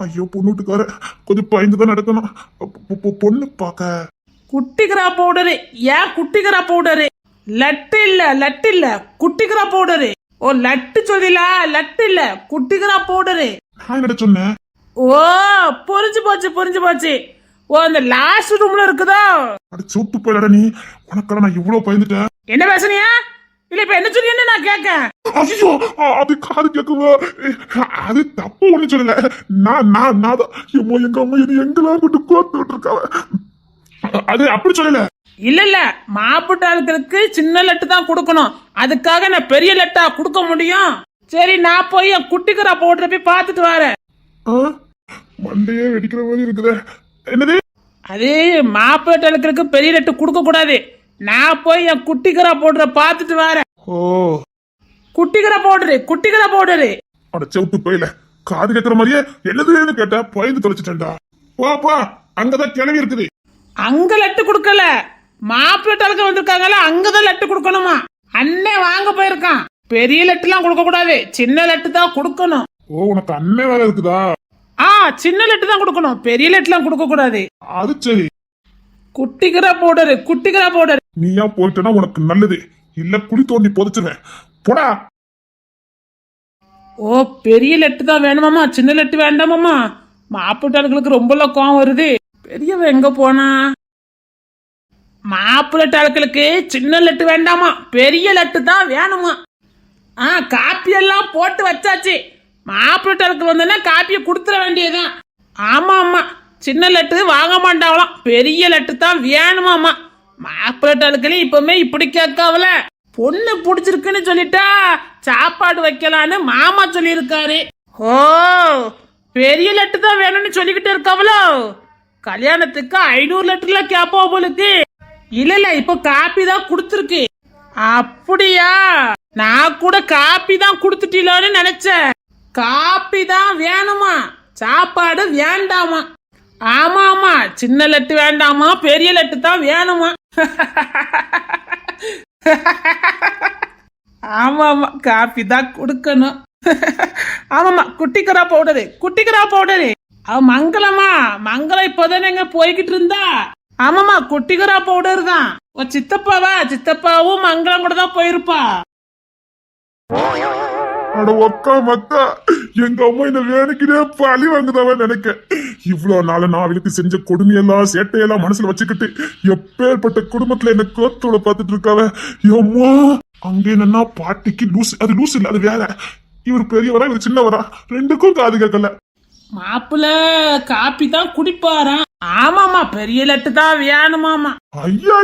ஐயோ பொண்ணு வீட்டுக்கார கொஞ்சம் பயந்துதான் நடக்கணும். பொண்ணு பாக்க குட்டிக்கிறா பவுடரு. ஏன் குட்டிக்கிறா பவுடரு? லட்டு இல்ல குட்டிக்கிறா பவுடரு. ஓ லட்டு சொல்லிலா? லட்டு இல்ல குட்டிக்கிறா பவுடரு. நான் என்ன சொன்னேன்? ஓ புரிஞ்சு போச்சு. ஓ அந்த லாஸ்ட் ரூம்ல இருக்குதா? அட சூட்டு போயிடா நீ. உனக்கால நான் இவ்வளவு பயந்துட்டேன். என்ன பேசுனியா? இல்ல இப்ப என்ன சொன்னீன்னு நான் கேட்கேன். ஐயோ அது காது கேக்குவா. அது தப்பு ஒண்ணு சொல்லல. நான் எங்க அம்மா இது எங்கெல்லாம் கொண்டு கோத்து விட்டு இருக்காவ. அது அப்படி சொல்லல. இல்ல மாப்பிட்ட ஆட்களுக்கு சின்ன லட்டு தான் கொடுக்கணும். அதுக்காக நான் பெரிய லட்டா கொடுக்க முடியும்? சரி நான் போய் என் குட்டிக்கிறா பவுடரை போய் பார்த்துட்டு வரேன். மண்டையே வெடிக்கிற மாதிரி இருக்குதே. என்னது அது மாப்பிட்ட ஆட்களுக்கு பெரிய லட்டு கொடுக்க கூடாது. நான் போய் என் குட்டிக்கிறா பவுடரை பார்த்துட்டு வரேன். ஓ குட்டிக்கிறா பவுடரு. அட செவுட்டு போயில காது கேட்கற மாதிரியே என்னதுன்னு கேட்டா பயந்து தொலைச்சிட்டேன்டா. பா அங்கதான் கிளவி இருக்குது. அங்க லட்டு கொடுக்கல, மாப்பிள்ளைக்கு வந்திருக்காங்கல்ல அங்கதான் லட்டு கொடுக்கணுமா? அண்ணன் வாங்க போயிருக்கான். பெரிய லட்டு எல்லாம் கொடுக்க கூடாது, சின்ன லட்டு தான் கொடுக்கணும். ஓ உனக்கு அண்ணன் வேலை இருக்குதா? சின்ன லட்டு தான் கொடுக்கணும், பெரிய லட்டு எல்லாம் கொடுக்க கூடாது. அது சரி. குட்டிக்கிறா பவுடர். நீயா போயிட்டனா உனக்கு நல்லது. இல்ல குழி தோண்டி புதைச்சிருவேன். போடா. ஓ பெரிய லட்டு தான் வேணுமாமா, சின்ன லட்டு வேண்டாமாமா? மாப்பிள்ளைகளுக்கு ரொம்ப கோவம் வருது. பெரியவ எங்க போனா? மாப்பிள்ளைகளுக்கு சின்ன லட்டு வேண்டாமா, பெரிய லட்டு தான் வேணுமா? காப்பி எல்லாம் போட்டு வச்சாச்சு. மாப்பிள்ளைகளுக்கு வந்தா காப்பியை கொடுத்துட வேண்டியதுதான். ஆமா சின்ன லட்டு வாங்க மாட்டாவலாம், பெரிய லட்டு தான் வேணுமாமா. மாப்பிள்ளைகளுக்கு இப்பவுமே இப்படி கேட்காவல. பொண்ணு பிடிச்சிருக்குன்னு சொல்லிட்டா சாப்பாடு வைக்கலான்னு மாமா சொல்லியிருக்காரு. ஓ பெரிய லட்டு தான் வேணும்னு சொல்லிக்கிட்டு இருக்காவளோ? கல்யாணத்துக்கு 500 லட்டுல கேப்பா போலுக்கு. இல்ல இப்ப காப்பி தான் கொடுத்துருக்கு. அப்படியா? நான் கூட காப்பி தான் கொடுத்துட்டீங்கன்னு நினைச்சேன். காப்பி தான் வேணுமா, சாப்பாடு வேண்டாமா? ஆமா சின்ன லட்டு வேண்டாமா, பெரிய லட்டு தான் வேணுமா? ஆமா காப்பி தான் கொடுக்கணும். ஆமாமா குட்டிக்கிறா பவுடரு. மங்களம் இப்போதானே போய்கிட்டு இருந்தா. ஆமாமா குட்டிக்கிறா பவுடர் தான். சித்தப்பாவும் மங்களம் கூட தான் போயிருப்பா. அட ஒக்கா மக்கா, எங்க அம்மா இந்த வேணுக்குனே பழி வாங்குதாவ நினைக்க. இவ்வளவு நாள நான் அவளுக்கு செஞ்ச கொடுமையெல்லாம் சேட்டையெல்லாம் மனசுல வச்சுக்கிட்டு எப்பேற்பட்ட குடும்பத்துல என்ன கோத்தோட பாத்துட்டு இருக்காவ. அம்மா அங்க என்னன்னா பாட்டிக்கு லூஸ், அது லூஸ் இல்ல, அது வேற. இவர் பெரியவரா இவர் சின்னவரா, ரெண்டுக்கும் காது கேட்கல. மாப்பிள்ள காப்பி தான் குடிப்பாராம். ஆமாமா பெரிய லட்டு தான் வேணுமாமா. ஐயா